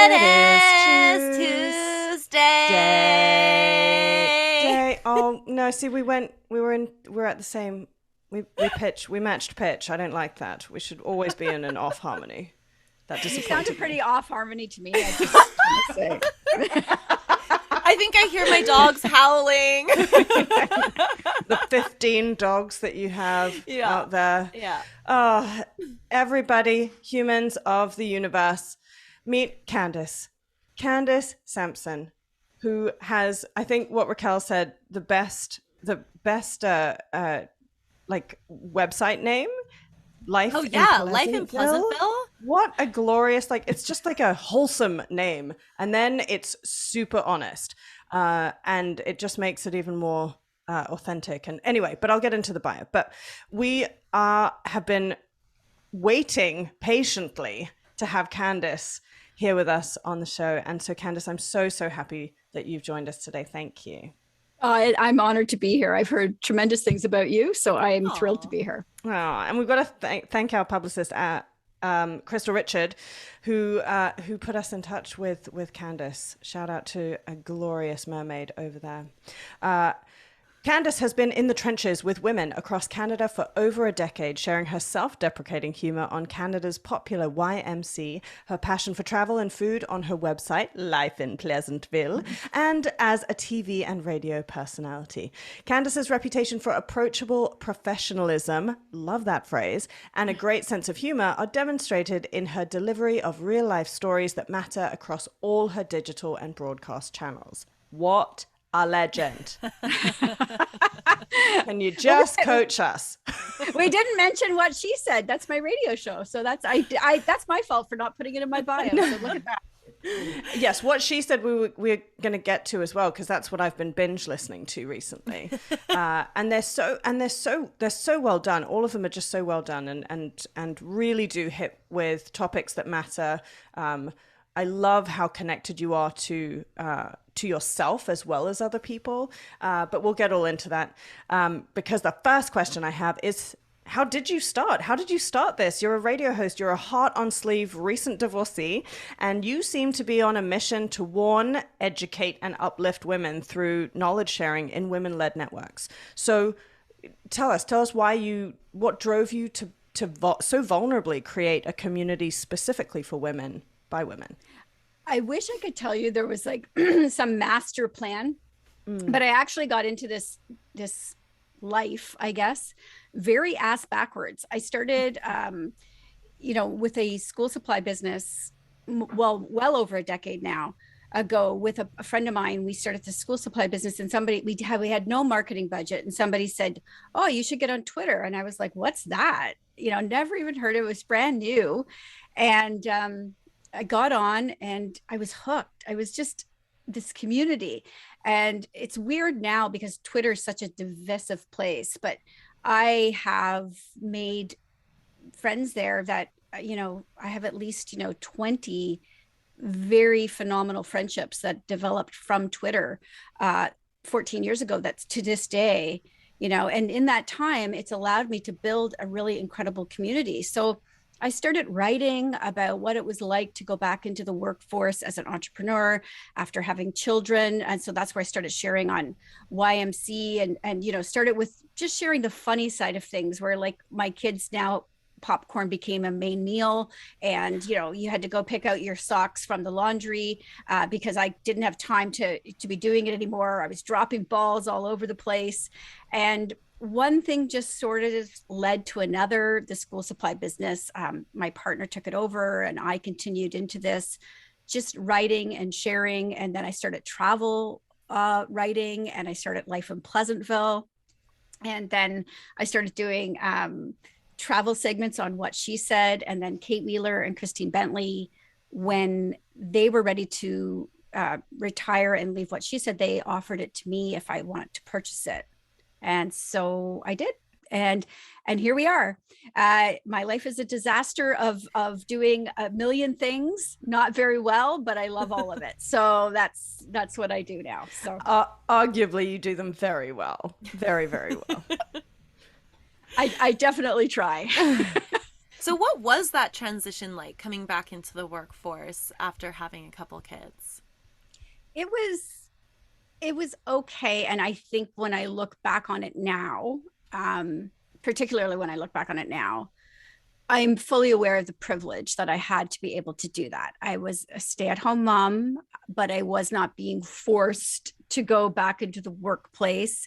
It is Tuesday. Tuesday. Oh no! See, we're at the same. We matched pitch. I don't like that. We should always be in an off harmony. That You sounded disappointed me. pretty off harmony to me. I just want to say. I think I hear my dogs howling. The 15 dogs that you have out there. Yeah. Oh, everybody, humans of the universe, meet Candace. Candace Sampson, who has, I think what Raquel said, the best like website name. Life Oh in yeah, Life in Pleasantville. Pleasantville. What a glorious, like, it's just like a wholesome name. And then it's super honest. And it just makes it even more authentic. And anyway, but I'll get into the bio. But we have been waiting patiently to have Candace here with us on the show. And so, Candace, I'm so happy that you've joined us today. Thank you. I'm honored to be here. I've heard tremendous things about you, so I am thrilled to be here. Oh, and we've got to thank our publicist at Crystal Richard, who put us in touch with Candace. Shout out to a glorious mermaid over there. Candace has been in the trenches with women across Canada for over a decade, sharing her self-deprecating humor on Canada's popular YMC, her passion for travel and food on her website, Life in Pleasantville, and as a TV and radio personality. Candace's reputation for approachable professionalism, love that phrase, and a great sense of humor are demonstrated in her delivery of real-life stories that matter across all her digital and broadcast channels. What a legend. Can you just coach us? We didn't mention what she said. That's my radio show. So that's my fault for not putting it in my bio. So look at that. Yes, what she said we're going to get to as well, because that's what I've been binge listening to recently. And they're so well done. All of them are just so well done and really do hit with topics that matter. I love how connected you are to yourself as well as other people. But we'll get all into that. Because the first question I have is, how did you start? How did you start this? You're a radio host. You're a heart on sleeve recent divorcee, and you seem to be on a mission to warn, educate, and uplift women through knowledge sharing in women-led networks. So tell us what drove you to so vulnerably create a community specifically for women by women. I wish I could tell you there was like some master plan, but I actually got into this life, I guess, very ass backwards. I started, with a school supply business, well over a decade now ago with a friend of mine. We started the school supply business, and we had no marketing budget, and somebody said, "Oh, you should get on Twitter." And I was like, "What's that?" Never even heard it. It was brand new. And, I got on and I was hooked. I was just this community. And it's weird now because Twitter is such a divisive place, but I have made friends there that, I have at least, 20 very phenomenal friendships that developed from Twitter 14 years ago. That's to this day, and in that time, it's allowed me to build a really incredible community. So I started writing about what it was like to go back into the workforce as an entrepreneur after having children. And so that's where I started sharing on YMC and started with just sharing the funny side of things, where like my kids now, popcorn became a main meal, and you had to go pick out your socks from the laundry because I didn't have time to be doing it anymore. I was dropping balls all over the place, and one thing just sort of led to another. The school supply business, my partner took it over, and I continued into this, just writing and sharing. And then I started travel writing, and I started Life in Pleasantville, and then I started doing travel segments on What She Said. And then Kate Wheeler and Christine Bentley, when they were ready to retire and leave What She Said, they offered it to me if I wanted to purchase it. And so I did. And here we are. My life is a disaster of doing a million things, not very well, but I love all of it. So that's what I do now. So arguably you do them very well. Very, very well. I definitely try. So what was that transition like, coming back into the workforce after having a couple kids? It was okay. And I think when I look back on it now, particularly when I look back on it now, I'm fully aware of the privilege that I had to be able to do that. I was a stay-at-home mom, but I was not being forced to go back into the workplace.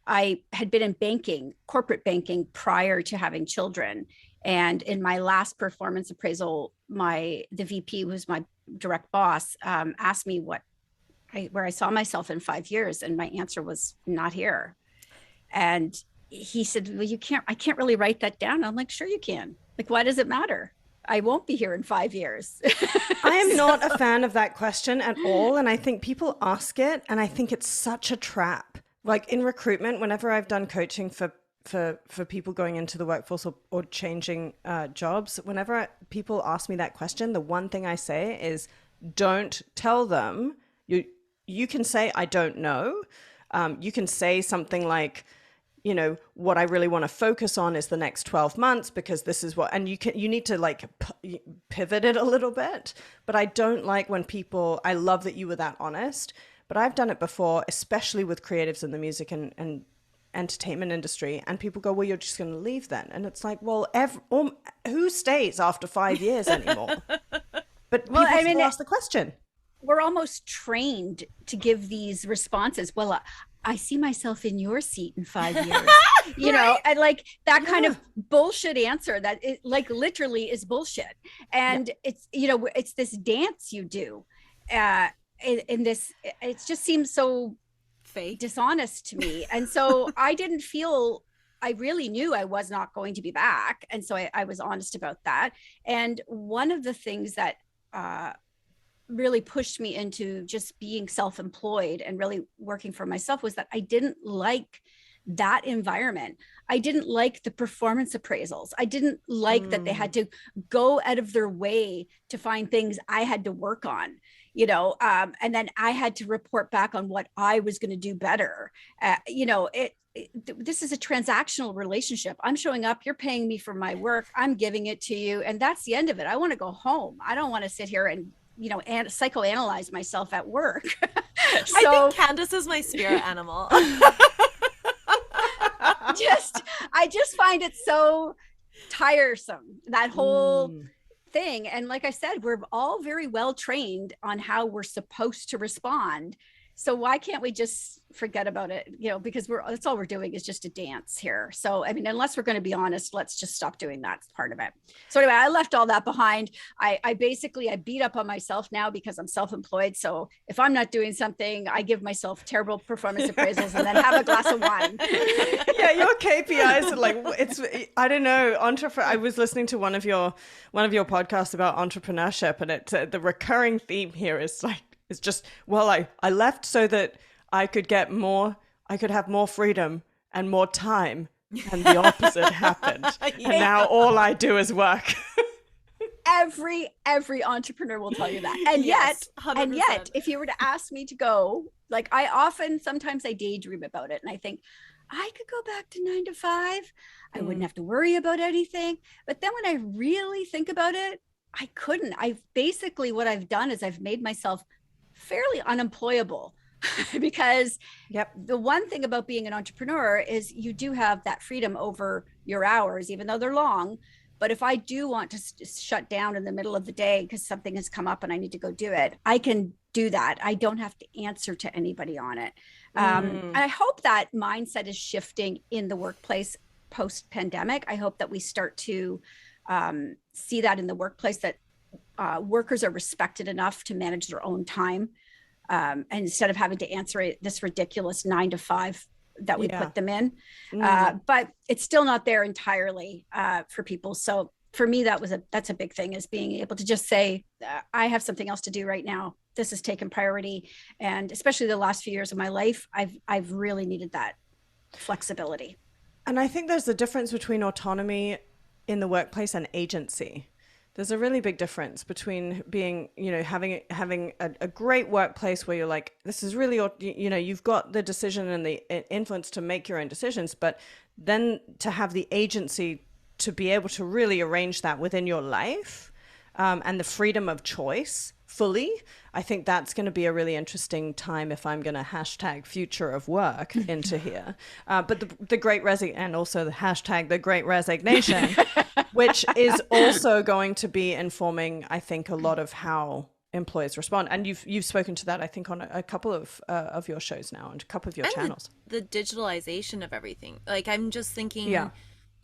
I had been in banking, corporate banking, prior to having children. And in my last performance appraisal, the VP, who's my direct boss, asked me where I saw myself in 5 years. And my answer was not here. And he said, well, I can't really write that down. I'm like, sure you can. Like, why does it matter? I won't be here in 5 years. I am not a fan of that question at all. And I think people ask it, and I think it's such a trap. Like in recruitment, whenever I've done coaching for people going into the workforce or changing jobs, whenever people ask me that question, the one thing I say is, don't tell them. You can say, I don't know. You can say something like, you know, what I really want to focus on is the next 12 months because this is what, and you need to like pivot it a little bit. But I don't like when I love that you were that honest, but I've done it before, especially with creatives in the music and entertainment industry. And people go, well, you're just going to leave then. And it's like, well, who stays after 5 years anymore? But people still ask the question. We're almost trained to give these responses. Well, I see myself in your seat in 5 years, you know, and like that kind of bullshit answer that it like literally is bullshit. And it's, you know, it's this dance you do in this, it just seems so fake, dishonest to me. And so I really knew I was not going to be back. And so I was honest about that. And one of the things that, really pushed me into just being self-employed and really working for myself was that I didn't like that environment. I didn't like the performance appraisals. I didn't like that they had to go out of their way to find things I had to work on, you know, and then I had to report back on what I was going to do better. You know, this is a transactional relationship. I'm showing up, you're paying me for my work, I'm giving it to you, and that's the end of it. I want to go home. I don't want to sit here and, you know, and psychoanalyze myself at work. So, I think Candace is my spirit animal. I just find it so tiresome, that whole thing. And like I said, we're all very well trained on how we're supposed to respond. So why can't we just forget about it? You know, because that's all we're doing is just a dance here. So, I mean, unless we're going to be honest, let's just stop doing that part of it. So anyway, I left all that behind. I beat up on myself now because I'm self-employed. So if I'm not doing something, I give myself terrible performance appraisals and then have a glass of wine. Yeah, your KPIs are like, I don't know. I was listening to one of your podcasts about entrepreneurship, and the recurring theme here is like, it's just, well, I left so that I could have more freedom and more time, and the opposite happened. And now all I do is work. Every entrepreneur will tell you that. And Yes, yet, if you were to ask me to go, like sometimes I daydream about it and I think I could go back to 9 to 5. I wouldn't have to worry about anything. But then when I really think about it, I couldn't. What I've done is I've made myself fairly unemployable because the one thing about being an entrepreneur is you do have that freedom over your hours, even though they're long. But if I do want to shut down in the middle of the day because something has come up and I need to go do it, I can do that. I don't have to answer to anybody on it. I hope that mindset is shifting in the workplace post-pandemic. I hope that we start to see that in the workplace, that workers are respected enough to manage their own time, and instead of having to answer this ridiculous 9 to 5 that we put them in. But it's still not there entirely for people. So for me, that's a big thing, is being able to just say, I have something else to do right now. This has taken priority. And especially the last few years of my life, I've really needed that flexibility. And I think there's a difference between autonomy in the workplace and agency. There's a really big difference between being, you know, having a great workplace where you're like, this is really, you know, you've got the decision and the influence to make your own decisions, but then to have the agency to be able to really arrange that within your life, and the freedom of choice fully, I think that's going to be a really interesting time if I'm going to hashtag future of work into here. But the great and also the hashtag the great resignation, which is also going to be informing, I think, a lot of how employers respond. And you've spoken to that, I think, on a couple of your shows now and a couple of your channels. The digitalization of everything. Like, I'm just thinking,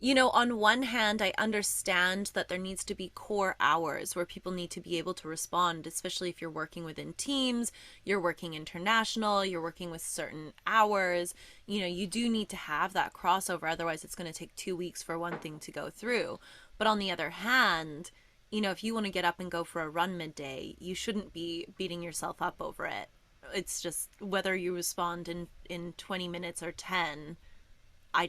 you know, on one hand, I understand that there needs to be core hours where people need to be able to respond, especially if you're working within teams, you're working international, you're working with certain hours. You know, you do need to have that crossover. Otherwise, it's going to take 2 weeks for one thing to go through. But on the other hand, you know, if you want to get up and go for a run midday, you shouldn't be beating yourself up over it. It's just whether you respond in 20 minutes or 10. I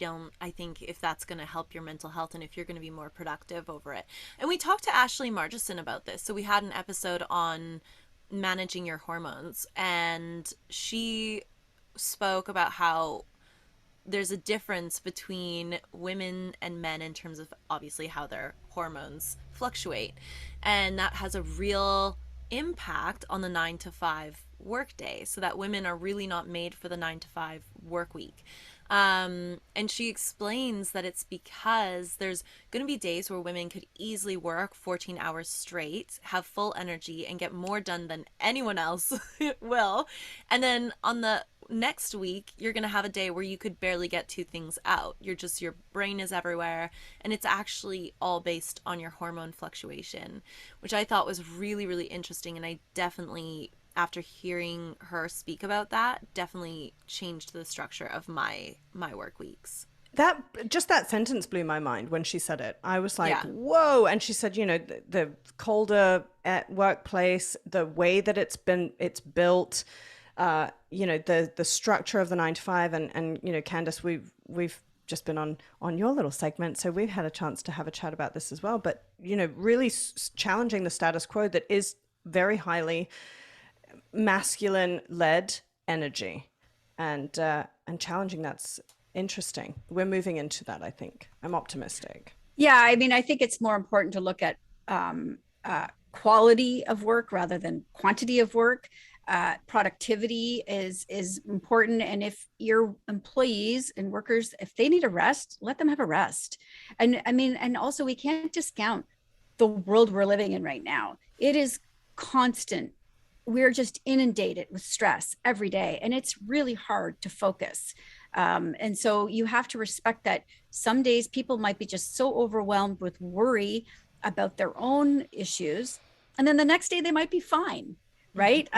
think if that's going to help your mental health and if you're going to be more productive over it. And we talked to Ashley Margison about this. So we had an episode on managing your hormones, and she spoke about how there's a difference between women and men in terms of obviously how their hormones fluctuate. And that has a real impact on the 9-to-5 work day, so that women are really not made for the 9-to-5 work week. And she explains that it's because there's going to be days where women could easily work 14 hours straight, have full energy, and get more done than anyone else will. And then on the next week, you're going to have a day where you could barely get 2 things out. Your brain is everywhere. And it's actually all based on your hormone fluctuation, which I thought was really, really interesting. And I definitely, after hearing her speak about that, definitely changed the structure of my work weeks. That sentence blew my mind when she said it. I was like, whoa. And she said, you know, the colder workplace, the way that it's built, you know, the structure of the 9-to-5, and you know, Candace, we've just been on your little segment, so we've had a chance to have a chat about this as well. But you know, really challenging the status quo that is very highly masculine led energy, and challenging that's interesting. We're moving into that, I think. I'm optimistic. Yeah, I mean, I think it's more important to look at quality of work rather than quantity of work. Productivity is important, and if your employees and workers, if they need a rest, let them have a rest. And I mean, and also we can't discount the world we're living in right now. It is constant. We're just inundated with stress every day, and it's really hard to focus. And so you have to respect that some days people might be just so overwhelmed with worry about their own issues, and then the next day they might be fine. Right.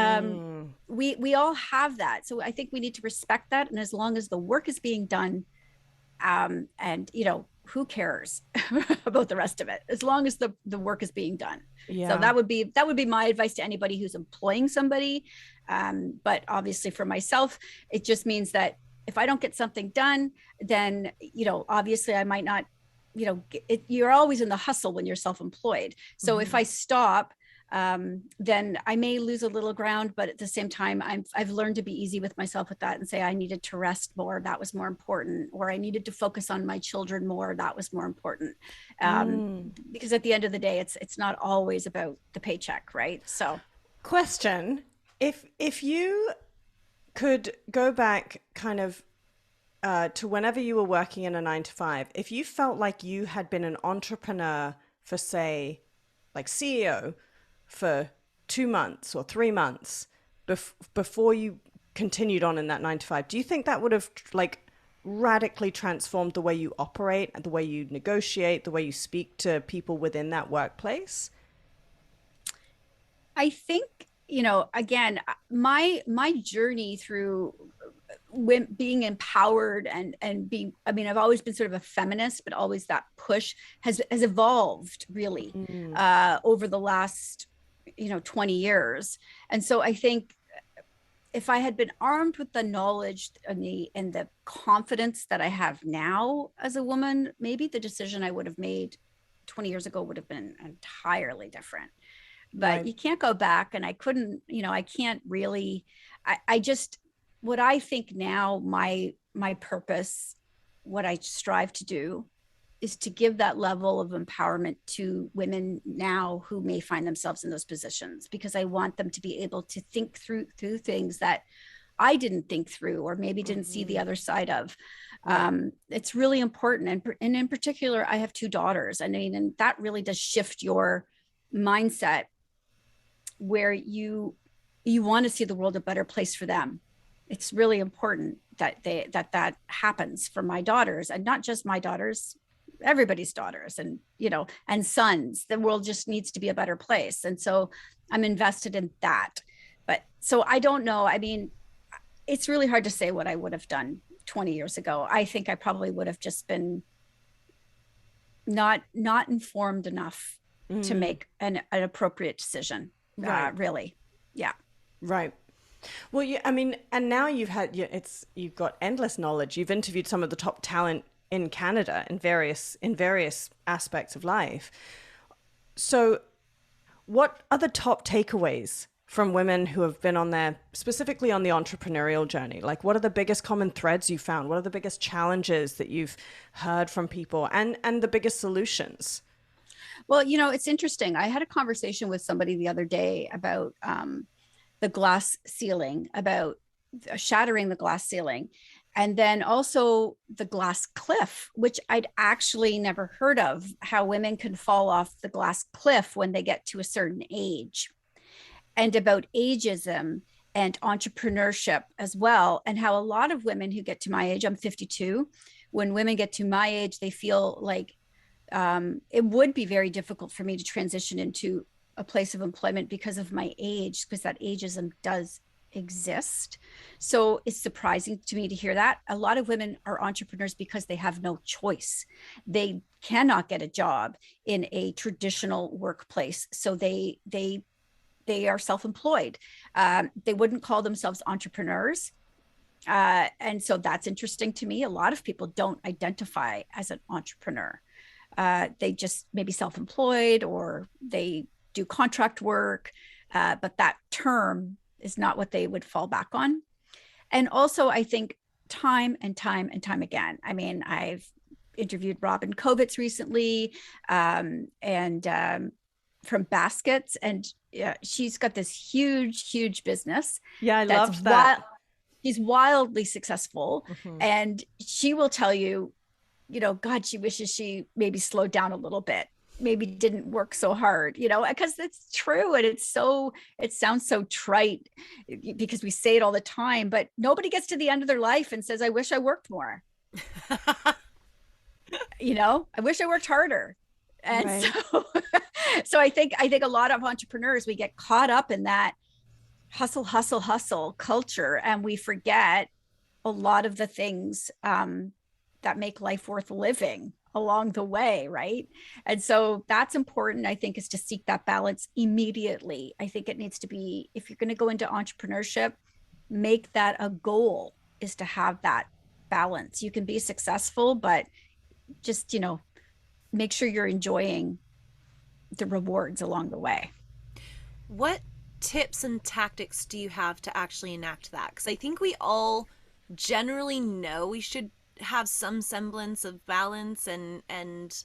We all have that. So I think we need to respect that. And as long as the work is being done, and you know, who cares about the rest of it, as long as the work is being done. So that would be my advice to anybody who's employing somebody. But obviously for myself, it just means that if I don't get something done, then, you know, obviously I might not, you know, you're always in the hustle when you're self-employed. So if I stop, then I may lose a little ground, but at the same time, I've learned to be easy with myself with that and say I needed to rest more. That was more important. Or I needed to focus on my children more. That was more important. Because at the end of the day, it's not always about the paycheck, right? So, question: if you could go back kind of to whenever you were working in a 9-to-5, if you felt like you had been an entrepreneur for, say, like CEO for 2 months or 3 months before you continued on in that 9-to-5, do you think that would have like radically transformed the way you operate and the way you negotiate, the way you speak to people within that workplace? I think, you know, again, my journey through being empowered and being, I mean, I've always been sort of a feminist, but always that push has evolved really over the last, you know, 20 years. And so I think if I had been armed with the knowledge and the confidence that I have now as a woman, maybe the decision I would have made 20 years ago would have been entirely different. But you can't go back, and I couldn't, you know, I can't really, I just, what I think now, my purpose, what I strive to do is to give that level of empowerment to women now who may find themselves in those positions, because I want them to be able to think through things that I didn't think through, or maybe didn't see the other side of. It's really important. And in particular, I have 2 daughters. I mean, and that really does shift your mindset, where you want to see the world a better place for them. It's really important that that happens for my daughters, and not just my daughters, everybody's daughters, and, you know, and sons. The world just needs to be a better place. And so I'm invested in that. But so I don't know. I mean, it's really hard to say what I would have done 20 years ago. I think I probably would have just been not informed enough to make an appropriate decision. Right. Really. Yeah. Right. Well, I mean, and now you've got endless knowledge. You've interviewed some of the top talent in Canada in various aspects of life. So what are the top takeaways from women who have been specifically on the entrepreneurial journey? Like, what are the biggest common threads you found? What are the biggest challenges that you've heard from people, and the biggest solutions? Well, you know, it's interesting. I had a conversation with somebody the other day about the glass ceiling, about shattering the glass ceiling, and then also the glass cliff, which I'd actually never heard of, how women can fall off the glass cliff when they get to a certain age, and about ageism and entrepreneurship as well. And how a lot of women who get to my age, I'm 52, when women get to my age, they feel like it would be very difficult for me to transition into a place of employment because of my age, because that ageism does exist. So it's surprising to me to hear that. A lot of women are entrepreneurs because they have no choice. They cannot get a job in a traditional workplace. So they are self-employed. They wouldn't call themselves entrepreneurs. And so that's interesting to me. A lot of people don't identify as an entrepreneur. They just maybe self-employed, or they do contract work, but that term is not what they would fall back on. And also, I think time and time again, I mean, I've interviewed Robin Kovitz recently, from Baskets, and she's got this huge business. Yeah, I loved that. She's wildly successful, and she will tell you, you know, God, she wishes she maybe slowed down a little bit, maybe didn't work so hard, you know, because it's true. And it sounds so trite because we say it all the time, but nobody gets to the end of their life and says, I wish I worked more. You know, I wish I worked harder. And right. So I think a lot of entrepreneurs, we get caught up in that hustle culture, and we forget a lot of the things that make life worth living along the way, right? And so that's important, I think, is to seek that balance immediately. I think it needs to be, if you're going to go into entrepreneurship, make that a goal, is to have that balance. You can be successful, but just, you know, make sure you're enjoying the rewards along the way. What tips and tactics do you have to actually enact that? Because I think we all generally know we should have some semblance of balance and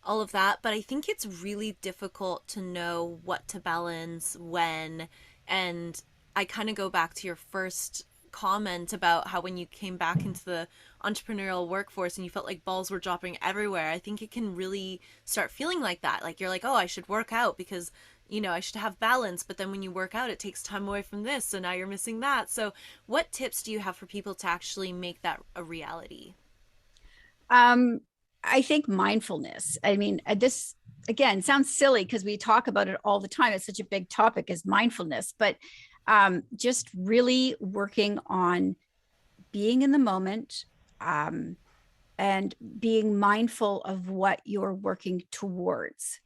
all of that, but I think it's really difficult to know what to balance when. And I kind of go back to your first comment about how when you came back into the entrepreneurial workforce and you felt like balls were dropping everywhere. I think it can really start feeling like that. Like you're like, oh, I should work out because, you know, I should have balance. But then when you work out, it takes time away from this. So now you're missing that. So what tips do you have for people to actually make that a reality? I think mindfulness. I mean, this, again, sounds silly because we talk about it all the time. It's such a big topic, is mindfulness, but just really working on being in the moment, and being mindful of what you're working towards.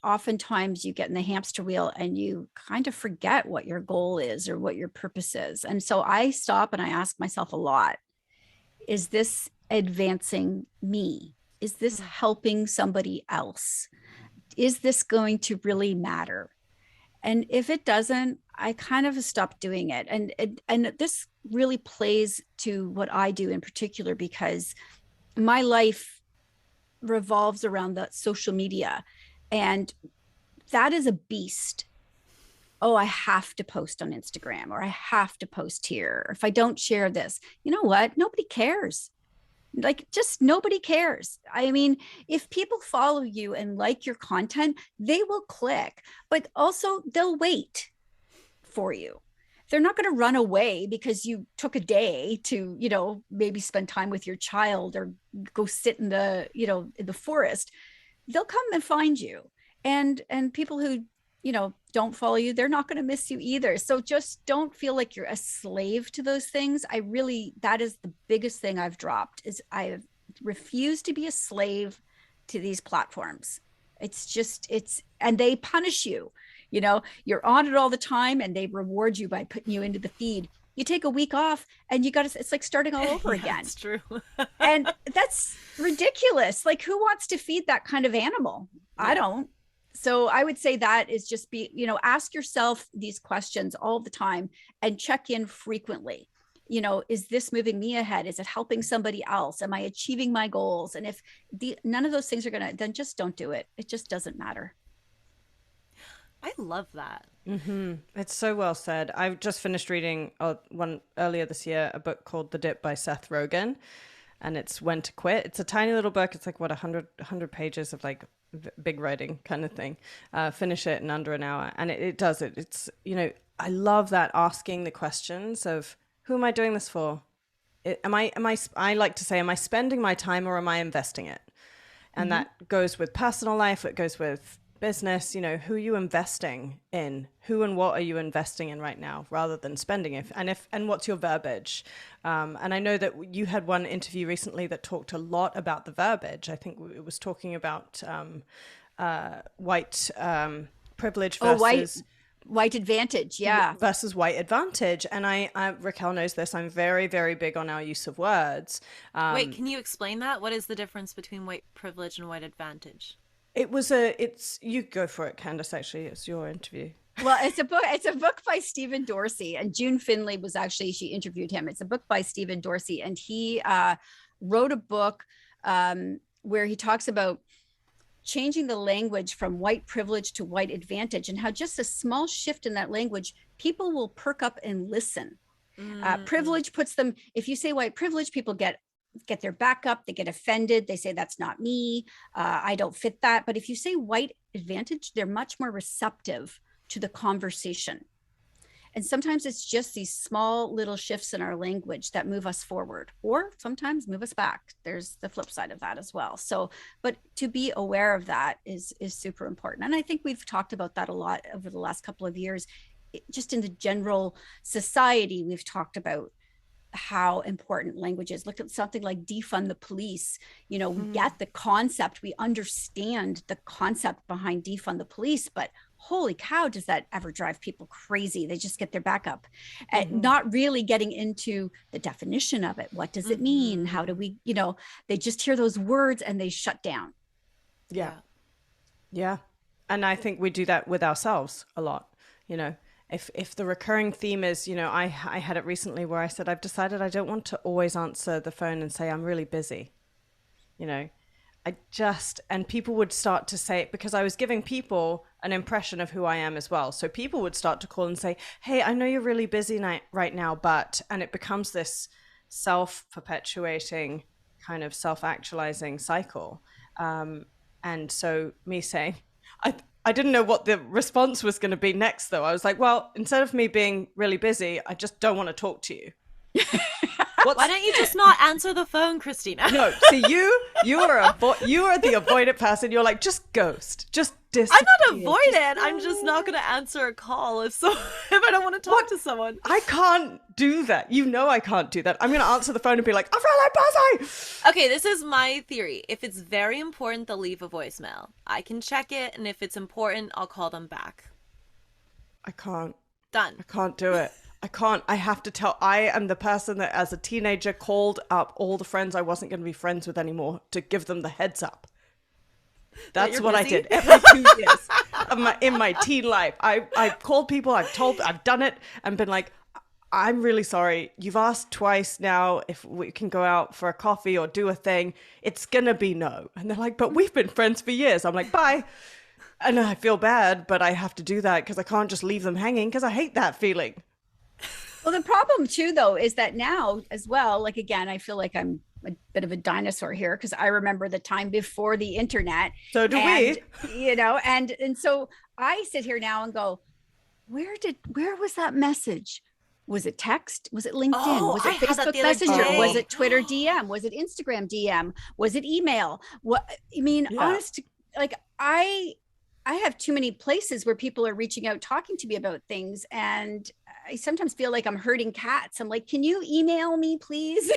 Oftentimes you get in the hamster wheel and you kind of forget what your goal is or what your purpose is. And so I stop and I ask myself a lot, is this advancing me? Is this helping somebody else? Is this going to really matter? And if it doesn't, I kind of stop doing it. And this really plays to what I do in particular, because my life revolves around the social media, and that is a beast. Oh, I have to post on Instagram, or I have to post here. Or if I don't share this, you know what? Nobody cares. Like, just nobody cares. I mean, if people follow you and like your content, they will click, but also they'll wait for you. They're not going to run away because you took a day to, you know, maybe spend time with your child or go sit in the, you know, in the forest. They'll come and find you. And people who, you know, don't follow you, they're not going to miss you either. So just don't feel like you're a slave to those things. That is the biggest thing I've dropped, is I refuse to be a slave to these platforms. And they punish you. You know, you're on it all the time, and they reward you by putting you into the feed. You take a week off and it's like starting all over again. That's true. And that's ridiculous. Like, who wants to feed that kind of animal? Yeah. I don't. So I would say that is just ask yourself these questions all the time and check in frequently. You know, is this moving me ahead? Is it helping somebody else? Am I achieving my goals? And if none of those things are then just don't do it. It just doesn't matter. I love that. Mm-hmm. It's so well said. I've just finished reading one earlier this year, a book called The Dip by Seth Rogen, and it's When to Quit. It's a tiny little book. It's like 100 pages of like big writing kind of thing. Finish it in under an hour, and it does it. It's, you know, I love that, asking the questions of, who am I doing this for? I like to say, am I spending my time or am I investing it? And that goes with personal life. It goes with business. You know, who are you investing in? Who and what are you investing in right now, rather than spending it? And what's your verbiage? And I know that you had one interview recently that talked a lot about the verbiage. I think it was talking about white privilege versus white advantage, versus white advantage. And I Raquel knows this. I'm very, very big on our use of words. Wait, can you explain that? What is the difference between white privilege and white advantage? You go for it, Candace. Actually, it's your interview. Well, it's a book by Stephen Dorsey, and June Finley she interviewed him. It's a book by Stephen Dorsey, and he wrote a book where he talks about changing the language from white privilege to white advantage, and how just a small shift in that language, people will perk up and listen. Privilege puts them, if you say white privilege, people get their back up, they get offended, they say, that's not me, I don't fit that. But if you say white advantage, they're much more receptive to the conversation. And sometimes it's just these small little shifts in our language that move us forward, or sometimes move us back. There's the flip side of that as well. So, but to be aware of that is super important. And I think we've talked about that a lot over the last couple of years. Just in the general society, we've talked about how important language is. Look at something like defund the police. You know, we get the concept, we understand the concept behind defund the police, but holy cow, does that ever drive people crazy? They just get their back up, and not really getting into the definition of it. What does it mean? How do we, they just hear those words and they shut down. Yeah. And I think we do that with ourselves a lot, If the recurring theme is, I had it recently where I said, I've decided I don't want to always answer the phone and say, I'm really busy. And people would start to say it, because I was giving people an impression of who I am as well. So people would start to call and say, hey, I know you're really busy right now, and it becomes this self-perpetuating kind of self-actualizing cycle. And so me saying, I didn't know what the response was going to be next, though. I was like, well, instead of me being really busy, I just don't want to talk to you. Why don't you just not answer the phone, Christina? No, see, you are the avoidant person. You're like, just ghost, just disappear. I'm not avoidant. I'm just not going to answer a call if I don't want to talk to someone. I can't do that. I can't do that. I'm going to answer the phone and be like, I'm really busy. Okay, this is my theory. If it's very important, they'll leave a voicemail. I can check it, and if it's important, I'll call them back. I can't. Done. I can't do it. I can't. I have to tell. I am the person that as a teenager called up all the friends I wasn't going to be friends with anymore to give them the heads up. That's what busy? I did every 2 years in my teen life. I called people. I've done it and been like, I'm really sorry. You've asked twice now if we can go out for a coffee or do a thing. It's going to be no. And they're like, but we've been friends for years. I'm like, bye. And I feel bad, but I have to do that because I can't just leave them hanging because I hate that feeling. Well, the problem too, though, is that now as well, like, again, I feel like I'm a bit of a dinosaur here because I remember the time before the internet. So do we. You know, and so I sit here now and go, where was that message? Was it text? Was it LinkedIn? Was it Facebook Messenger? Was it Twitter DM? Was it Instagram DM? Was it email? What I mean, honest, like I have too many places where people are reaching out, talking to me about things. And I sometimes feel like I'm herding cats. I'm like, can you email me, please?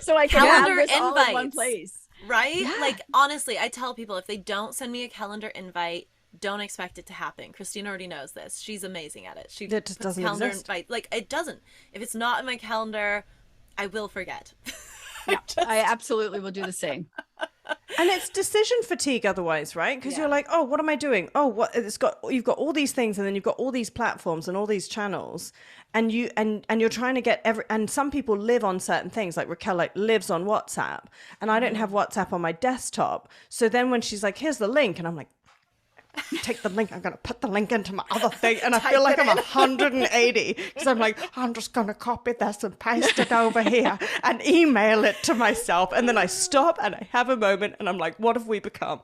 So I can have this all in one place. Right? Yeah. Like, honestly, I tell people if they don't send me a calendar invite, don't expect it to happen. Christine already knows this. She's amazing at it. She just doesn't exist. Invite. Like, it doesn't. If it's not in my calendar, I will forget. Yeah, I absolutely will do the same. And it's decision fatigue otherwise, right? Because you're like, oh, what am I doing? Oh, you've got all these things, and then you've got all these platforms and all these channels, and you're trying to get and some people live on certain things, like Raquel lives on WhatsApp, and I don't have WhatsApp on my desktop. So then when she's like, here's the link, and I'm like, take the link, I'm going to put the link into my other thing, and I feel like I'm 180 because I'm like, I'm just going to copy this and paste it over here and email it to myself, and then I stop and I have a moment and I'm like, what have we become?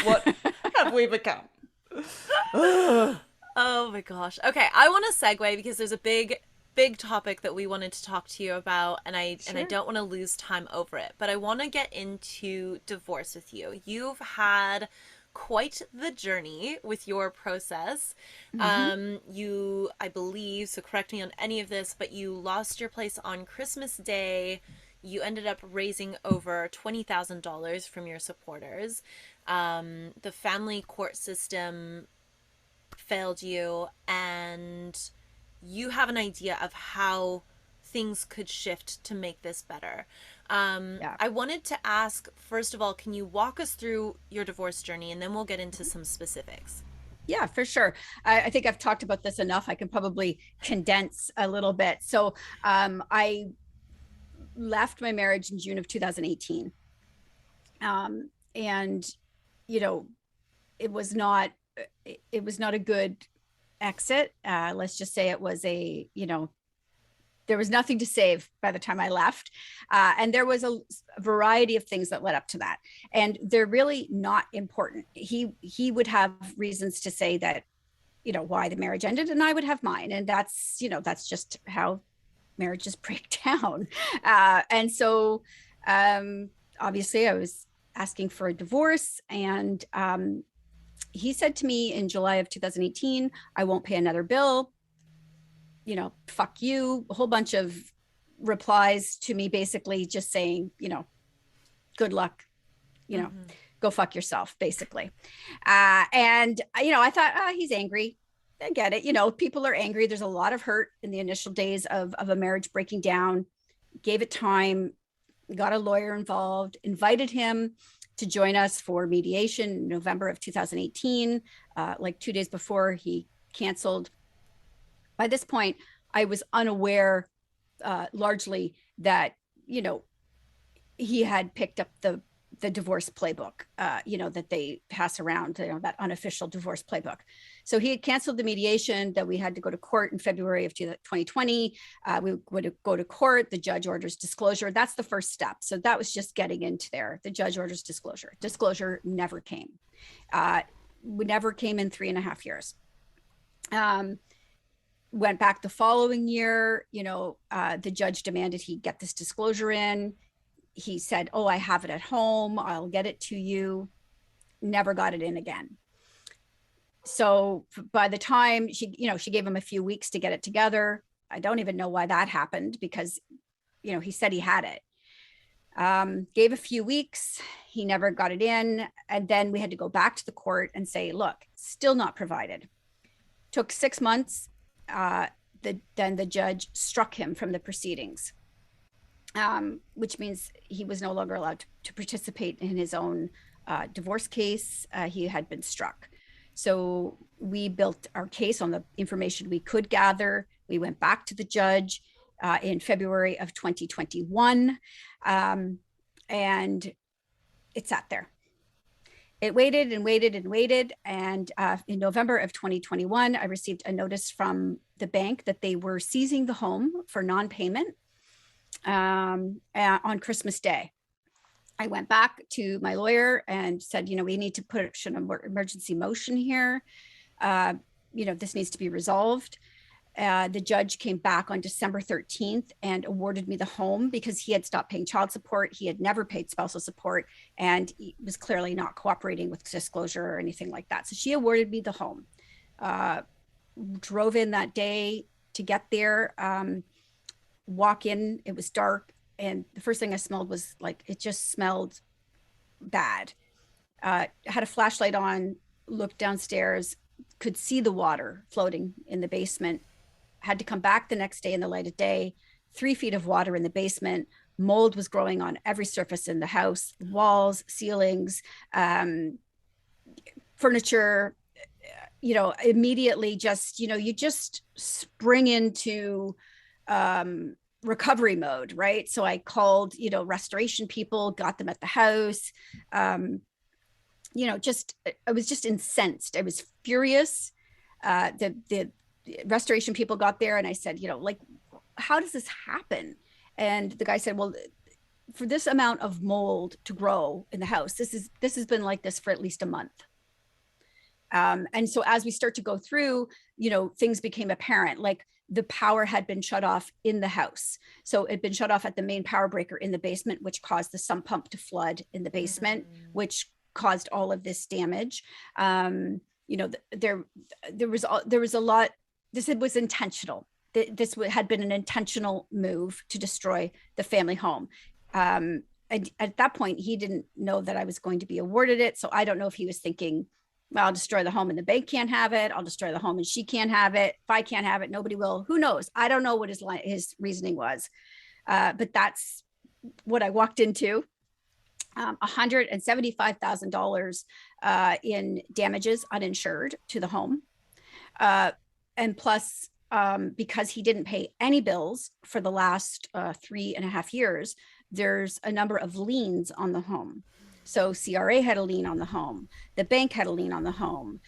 What have we become? Oh my gosh. Okay, I want to segue because there's a big topic that we wanted to talk to you about, and I don't want to lose time over it, but I want to get into divorce with you. You've had quite the journey with your process. You, I believe, so correct me on any of this, but you lost your place on Christmas Day. You ended up raising over $20,000 from your supporters. The family court system failed you, and you have an idea of how things could shift to make this better. I wanted to ask, first of all, can you walk us through your divorce journey, and then we'll get into some specifics? Yeah, for sure. I think I've talked about this enough. I can probably condense a little bit. So I left my marriage in June of 2018. And, you know, it was not a good exit. Let's just say it was there was nothing to save by the time I left. And there was a variety of things that led up to that. And they're really not important. He would have reasons to say that, you know, why the marriage ended, and I would have mine. And that's just how marriages break down. And so obviously I was asking for a divorce, and he said to me in July of 2018, I won't pay another bill. You know, fuck you, a whole bunch of replies to me, basically just saying, you know, good luck, you know, go fuck yourself, basically. And, you know, I thought, he's angry. I get it. You know, people are angry. There's a lot of hurt in the initial days of a marriage breaking down. Gave it time, got a lawyer involved, invited him to join us for mediation in November of 2018. Like 2 days before, he canceled. By this point, I was unaware largely that, you know, he had picked up the divorce playbook, you know, that they pass around, you know, that unofficial divorce playbook. So he had canceled the mediation, that we had to go to court in February of 2020. We would go to court, the judge orders disclosure. That's the first step. So that was just getting into there. The judge orders disclosure. Disclosure never came. We never came in 3.5 years. Went back the following year, you know, the judge demanded he get this disclosure in. He said, oh, I have it at home, I'll get it to you. Never got it in again. So by the time she gave him a few weeks to get it together. I don't even know why that happened, because, you know, he said he had it. Gave a few weeks, he never got it in. And then we had to go back to the court and say, look, still not provided. Took 6 months. Then the judge struck him from the proceedings, which means he was no longer allowed to participate in his own divorce case. He had been struck. So we built our case on the information we could gather. We went back to the judge in February of 2021, and it sat there. It waited and waited and waited. And in November of 2021, I received a notice from the bank that they were seizing the home for non-payment on Christmas Day. I went back to my lawyer and said, we need to put an emergency motion here. This needs to be resolved. The judge came back on December 13th and awarded me the home because he had stopped paying child support. He had never paid spousal support, and he was clearly not cooperating with disclosure or anything like that. So she awarded me the home. Drove in that day to get there, walk in, it was dark. And the first thing I smelled was it just smelled bad. Had a flashlight on, looked downstairs, could see the water floating in the basement. Had to come back the next day in the light of day, 3 feet of water in the basement. Mold was growing on every surface in the house, walls, ceilings, furniture, immediately just, you just spring into recovery mode, right? So I called, restoration people, got them at the house. I was just incensed. I was furious. The restoration people got there and I said, how does this happen? And the guy said, well, for this amount of mold to grow in the house, this has been like this for at least a month. And so as we start to go through, things became apparent, like the power had been shut off in the house. So it'd been shut off at the main power breaker in the basement, which caused the sump pump to flood in the basement, which caused all of this damage. There was a lot. This was intentional. This had been an intentional move to destroy the family home. And at that point, he didn't know that I was going to be awarded it. So I don't know if he was thinking, well, I'll destroy the home and the bank can't have it. I'll destroy the home and she can't have it. If I can't have it, nobody will. Who knows? I don't know what his reasoning was. But that's what I walked into. $175,000 in damages uninsured to the home. And plus, because he didn't pay any bills for the last 3.5 years, there's a number of liens on the home. So CRA had a lien on the home. The bank had a lien on the home.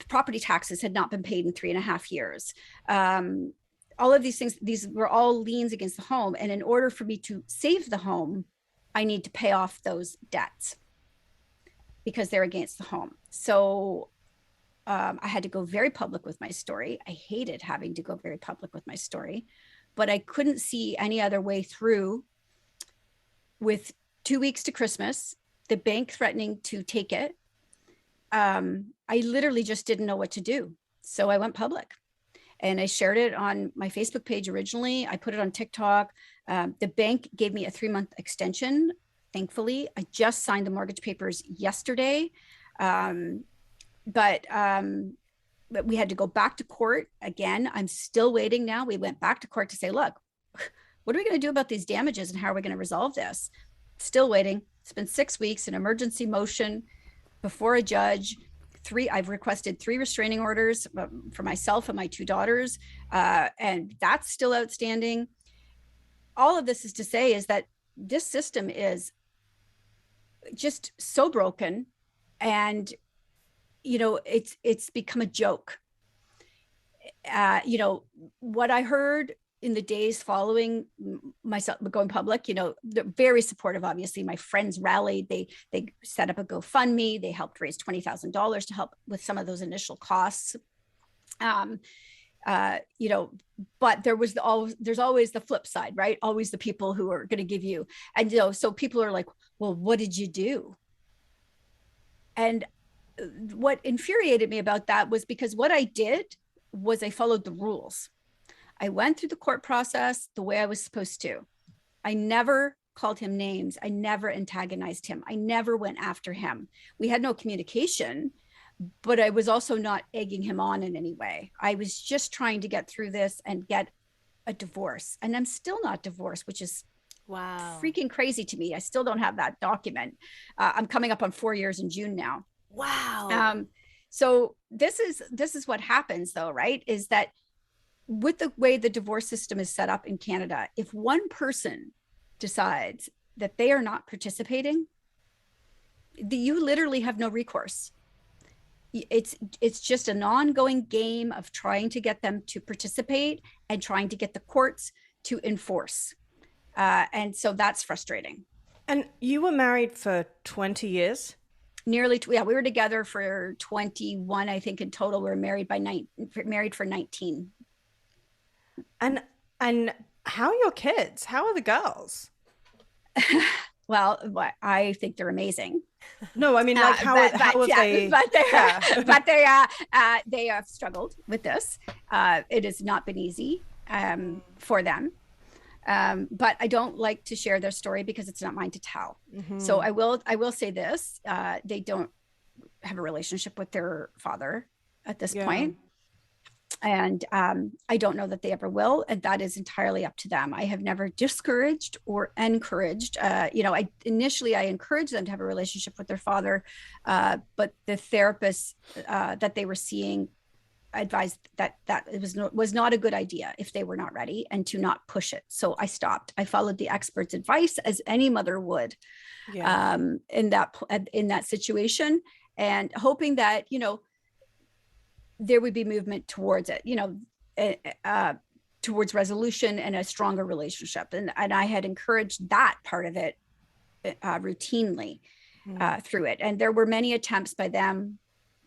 Property taxes had not been paid in 3.5 years. All of these things, these were all liens against the home. And in order for me to save the home, I need to pay off those debts because they're against the home. So I had to go very public with my story. I hated having to go very public with my story, but I couldn't see any other way through. With 2 weeks to Christmas, the bank threatening to take it, I literally just didn't know what to do. So I went public and I shared it on my Facebook page originally. I put it on TikTok. The bank gave me a 3-month extension. Thankfully, I just signed the mortgage papers yesterday. But we had to go back to court again. I'm still waiting now. We went back to court to say, look, what are we going to do about these damages and how are we going to resolve this? Still waiting. It's been 6 weeks, an emergency motion before a judge. I've requested 3 restraining orders for myself and my 2 daughters. And that's still outstanding. All of this is to say is that this system is just so broken, and it's become a joke. What I heard in the days following myself going public, they're very supportive. Obviously, my friends rallied. They set up a GoFundMe. They helped raise $20,000 to help with some of those initial costs. But there's always the flip side, right? Always the people who are going to give you, and so people are like, well, what did you do? And what infuriated me about that was because what I did was I followed the rules. I went through the court process the way I was supposed to. I never called him names. I never antagonized him. I never went after him. We had no communication, but I was also not egging him on in any way. I was just trying to get through this and get a divorce. And I'm still not divorced, which is freaking crazy to me. I still don't have that document. I'm coming up on 4 years in June now. Wow. So this is what happens though, right? Is that with the way the divorce system is set up in Canada, if one person decides that they are not participating, you literally have no recourse. It's just an ongoing game of trying to get them to participate and trying to get the courts to enforce. And so that's frustrating. And you were married for 20 years? Nearly, yeah, we were together for 21, I think in total. We were married for 19. And how are your kids? How are the girls? Well, I think they're amazing. No, I mean, like how have they? But they have struggled with this. It has not been easy for them. But I don't like to share their story because it's not mine to tell. Mm-hmm. So I will say this: they don't have a relationship with their father at this point. And I don't know that they ever will, and that is entirely up to them. I have never discouraged or encouraged. I initially encouraged them to have a relationship with their father, but the therapist that they were seeing advised that it was not a good idea if they were not ready, and to not push it. So I stopped. I followed the expert's advice, as any mother would, in that situation, and hoping that there would be movement towards it, towards resolution and a stronger relationship. And I had encouraged that part of it routinely through it. And there were many attempts by them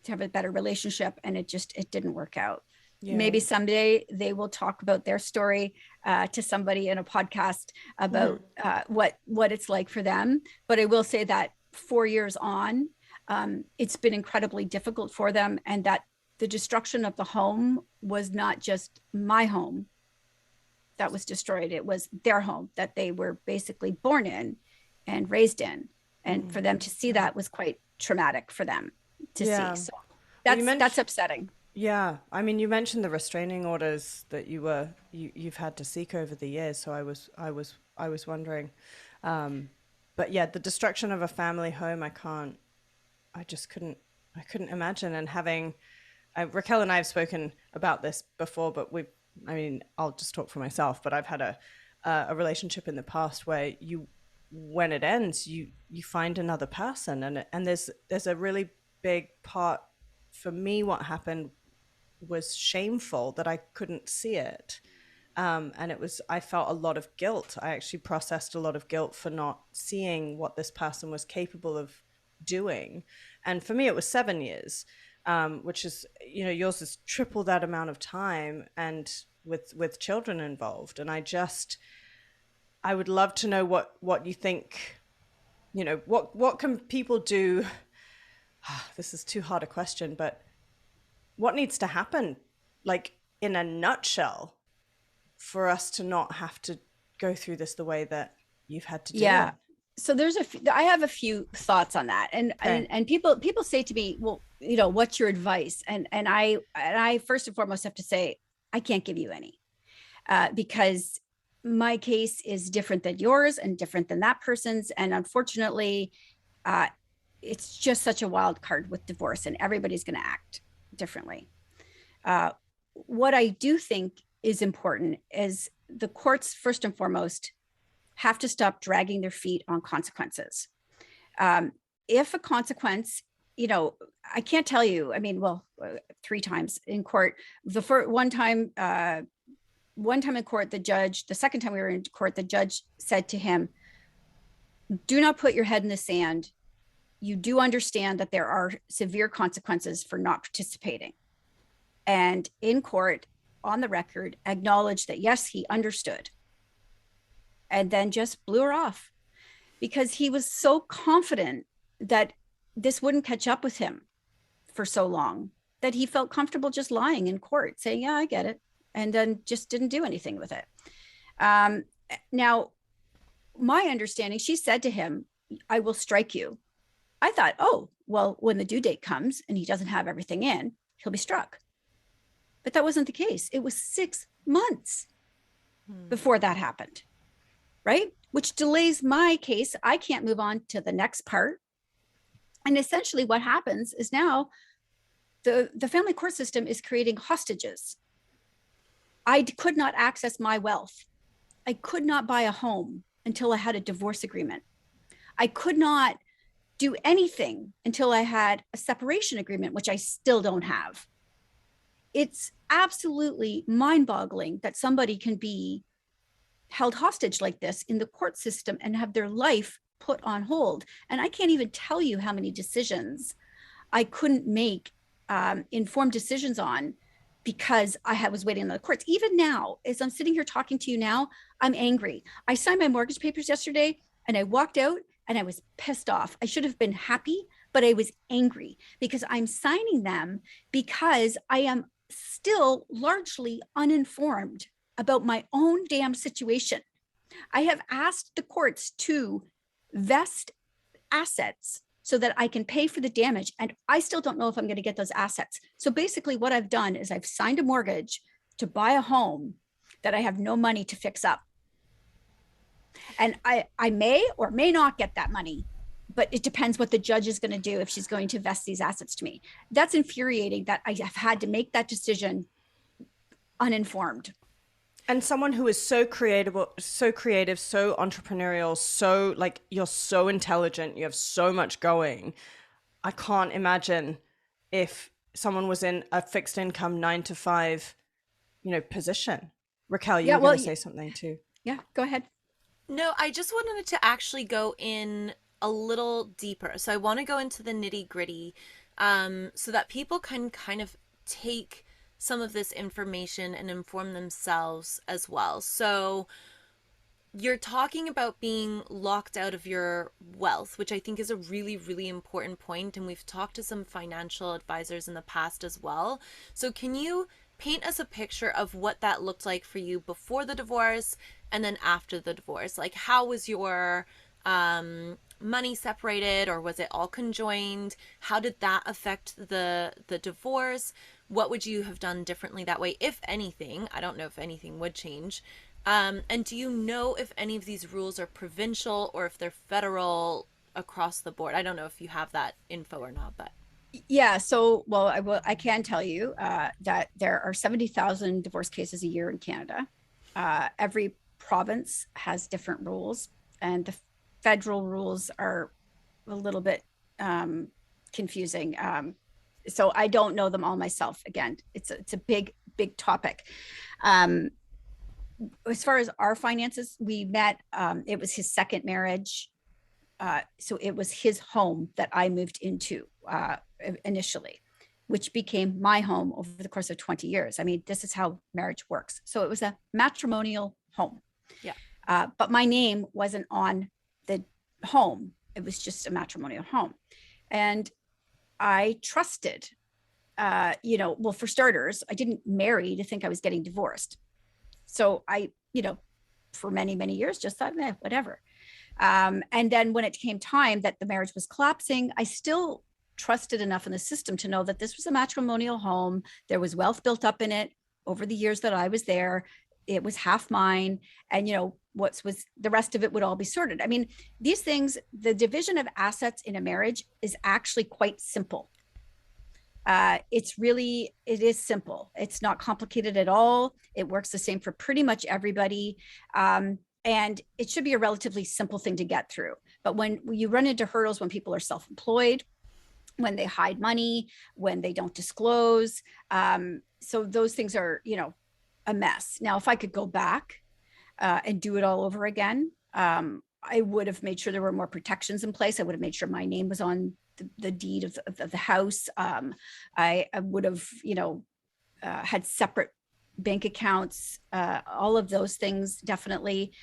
to have a better relationship, and it didn't work out. Yeah. Maybe someday they will talk about their story to somebody in a podcast about what it's like for them. But I will say that 4 years on, it's been incredibly difficult for them, and that the destruction of the home was not just my home that was destroyed. It was their home that they were basically born in and raised in. And for them to see that was quite traumatic for them to see. So that's upsetting. Yeah. I mean, you mentioned the restraining orders that you've had to seek over the years. So I was wondering, but yeah, the destruction of a family home, I couldn't imagine. And having, Raquel and I have spoken about this before, but I'll just talk for myself, but I've had a relationship in the past where when it ends, you find another person, and there's a really big part for me. What happened was shameful, that I couldn't see it. And I felt a lot of guilt. I actually processed a lot of guilt for not seeing what this person was capable of doing. And for me, it was 7 years. Which is, yours is triple that amount of time, and with children involved. And I would love to know what you think, what can people do? This is too hard a question, but what needs to happen, like in a nutshell, for us to not have to go through this the way that you've had to do? Yeah. So I have a few thoughts on that. And people say to me, well, what's your advice? And I first and foremost have to say, I can't give you any, because my case is different than yours and different than that person's. And unfortunately, it's just such a wild card with divorce, and everybody's going to act differently. What I do think is important is the courts, first and foremost, have to stop dragging their feet on consequences. If a consequence, I can't tell you, 3 times in court, one time in court, the second time we were in court, the judge said to him, do not put your head in the sand. You do understand that there are severe consequences for not participating. And in court, on the record, acknowledged that, yes, he understood. And then just blew her off, because he was so confident that this wouldn't catch up with him for so long that he felt comfortable just lying in court, saying, yeah, I get it. And then just didn't do anything with it. Now, my understanding, she said to him, I will strike you. I thought, oh, well, when the due date comes and he doesn't have everything in, he'll be struck. But that wasn't the case. It was 6 months before that happened. Right? Which delays my case. I can't move on to the next part. And essentially what happens is now the family court system is creating hostages. I could not access my wealth. I could not buy a home until I had a divorce agreement. I could not do anything until I had a separation agreement, which I still don't have. It's absolutely mind-boggling that somebody can be held hostage like this in the court system and have their life put on hold. And I can't even tell you how many decisions I couldn't make informed decisions on because I was waiting on the courts. Even now, as I'm sitting here talking to you now, I'm angry. I signed my mortgage papers yesterday and I walked out and I was pissed off. I should have been happy, but I was angry because I'm signing them because I am still largely uninformed about my own damn situation. I have asked the courts to vest assets so that I can pay for the damage. And I still don't know if I'm going to get those assets. So basically what I've done is I've signed a mortgage to buy a home that I have no money to fix up. And I may or may not get that money, but it depends what the judge is going to do if she's going to vest these assets to me. That's infuriating that I have had to make that decision uninformed. And someone who is so creative, so entrepreneurial, so like you're so intelligent, you have so much going. I can't imagine if someone was in a fixed income 9-to-5, position. Raquel, you were going to say something too. Yeah, go ahead. No, I just wanted to actually go in a little deeper. So I want to go into the nitty gritty so that people can kind of take some of this information and inform themselves as well. So you're talking about being locked out of your wealth, which I think is a really, really important point. And we've talked to some financial advisors in the past as well. So can you paint us a picture of what that looked like for you before the divorce and then after the divorce? Like, how was your money separated, or was it all conjoined? How did that affect the divorce? What would you have done differently that way, if anything? I don't know if anything would change. And do you know if any of these rules are provincial or if they're federal across the board? I don't know if you have that info or not, but. Yeah. So, well, I can tell you that there are 70,000 divorce cases a year in Canada. Every province has different rules, and the federal rules are a little bit confusing. So I don't know them all myself. Again, it's a big topic. As far as our finances, we met, it was his second marriage. So it was his home that I moved into initially, which became my home over the course of 20 years. I mean, this is how marriage works. So it was a matrimonial home. Yeah. But my name wasn't on the home. It was just a matrimonial home. And I trusted, well, for starters, I didn't marry to think I was getting divorced. So I, for many, many years, just thought, whatever. And then when it came time that the marriage was collapsing, I still trusted enough in the system to know that this was a matrimonial home. There was wealth built up in it over the years that I was there. It was half mine. And, what was the rest of it would all be sorted. I mean, these things, the division of assets in a marriage is actually quite simple. It is simple. It's not complicated at all. It works the same for pretty much everybody. And it should be a relatively simple thing to get through. But when you run into hurdles, when people are self-employed, when they hide money, when they don't disclose. So those things are, a mess. Now, if I could go back and do it all over again, I would have made sure there were more protections in place. I would have made sure my name was on the deed of the house. I would have, had separate bank accounts, all of those things, definitely.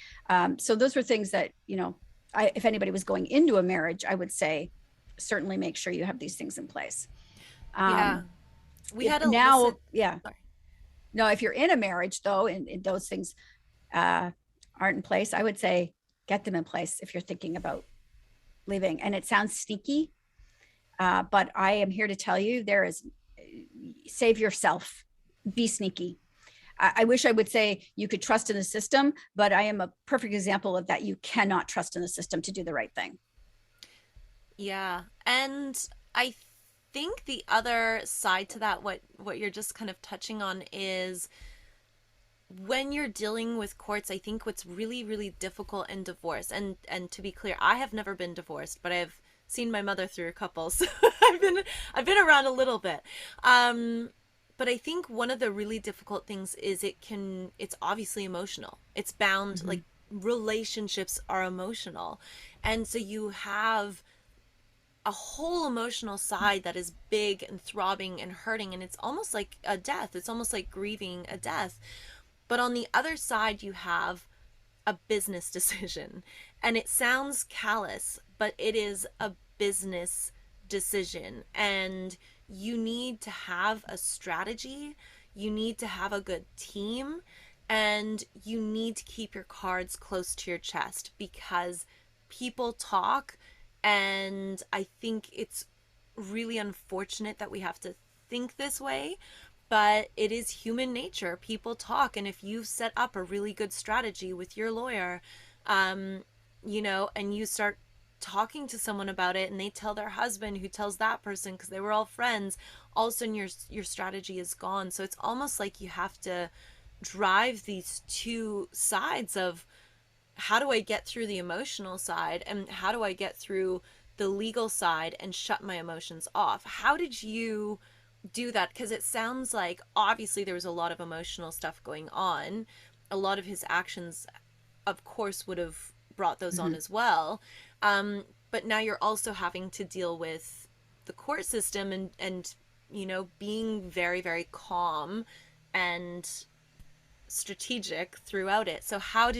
So those were things that, if anybody was going into a marriage, I would say, certainly make sure you have these things in place. We had now. Yeah. Sorry. No, if you're in a marriage though, and those things aren't in place, I would say get them in place if you're thinking about leaving. And it sounds sneaky, but I am here to tell you save yourself, be sneaky. I wish I would say you could trust in the system, but I am a perfect example of that. You cannot trust in the system to do the right thing. Yeah. And I think the other side to that, what you're just kind of touching on, is when you're dealing with courts, I think what's really, really difficult in divorce, and to be clear, I have never been divorced, but I've seen my mother through a couple, so I've been around a little bit. But I think one of the really difficult things is it's obviously emotional. It's bound, like relationships are emotional. And so you have a whole emotional side that is big and throbbing and hurting, and it's almost like a death. It's almost like grieving a death. But on the other side, you have a business decision. And it sounds callous, but it is a business decision. And you need to have a strategy. You need to have a good team. And you need to keep your cards close to your chest, because people talk. And I think it's really unfortunate that we have to think this way, but it is human nature. People talk, and if you've set up a really good strategy with your lawyer, you know, and you start talking to someone about it, and they tell their husband, who tells that person, because they were all friends, all of a sudden your strategy is gone. So it's almost like you have to drive these two sides of, how do I get through the emotional side, and how do I get through the legal side and shut my emotions off? How did you do that? Because it sounds like obviously there was a lot of emotional stuff going on. A lot of his actions, of course, would have brought those on as well. But now you're also having to deal with the court system, and you know, being very, very calm and strategic throughout it. So how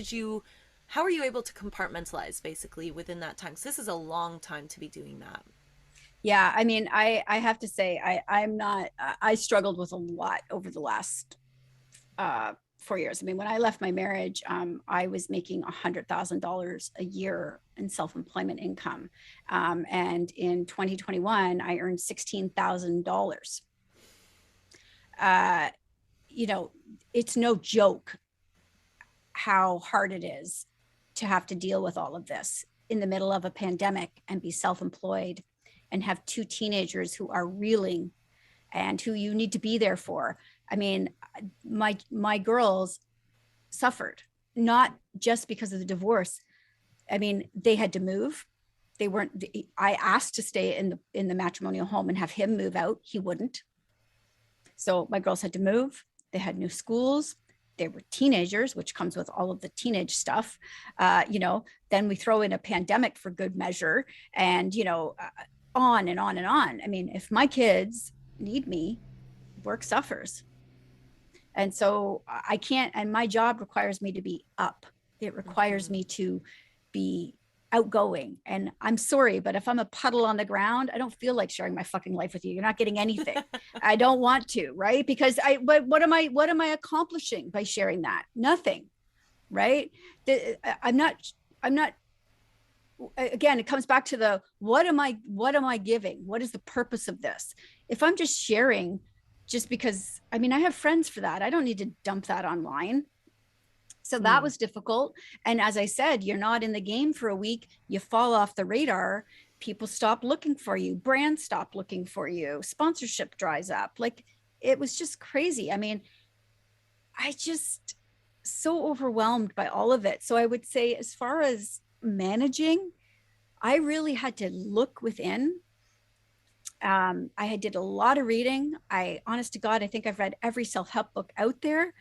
are you able to compartmentalize basically within that time? Because this is a long time to be doing that. Yeah, I mean, I have to say, I struggled with a lot over the last 4 years. I mean, when I left my marriage, I was making $100,000 a year in self-employment income. And in 2021, I earned $16,000. You know, it's no joke how hard it is to have to deal with all of this in the middle of a pandemic and be self-employed and have two teenagers who are reeling and who you need to be there for. I mean, my girls suffered, not just because of the divorce. I mean, they had to move. I asked to stay in the matrimonial home and have him move out. He wouldn't. So my girls had to move. They had new schools. They were teenagers, which comes with all of the teenage stuff. You know, then we throw in a pandemic for good measure, and, you know, on and on and on. I mean, if my kids need me, work suffers. And so I can't, and my job requires me to be up. It requires me to be outgoing. And I'm sorry, but if I'm a puddle on the ground, I don't feel like sharing my fucking life with you. You're not getting anything. I don't want to, right? Because but what am I accomplishing by sharing that? Nothing, right? I'm not, again, it comes back to what am I giving? What is the purpose of this? If I'm just sharing just because, I mean, I have friends for that. I don't need to dump that online. So that was difficult. And as I said, you're not in the game for a week, you fall off the radar, people stop looking for you, brands stop looking for you, sponsorship dries up. Like, it was just crazy. I mean, I just so overwhelmed by all of it. So I would say, as far as managing, I really had to look within. I did a lot of reading. Honest to God, I think I've read every self-help book out there.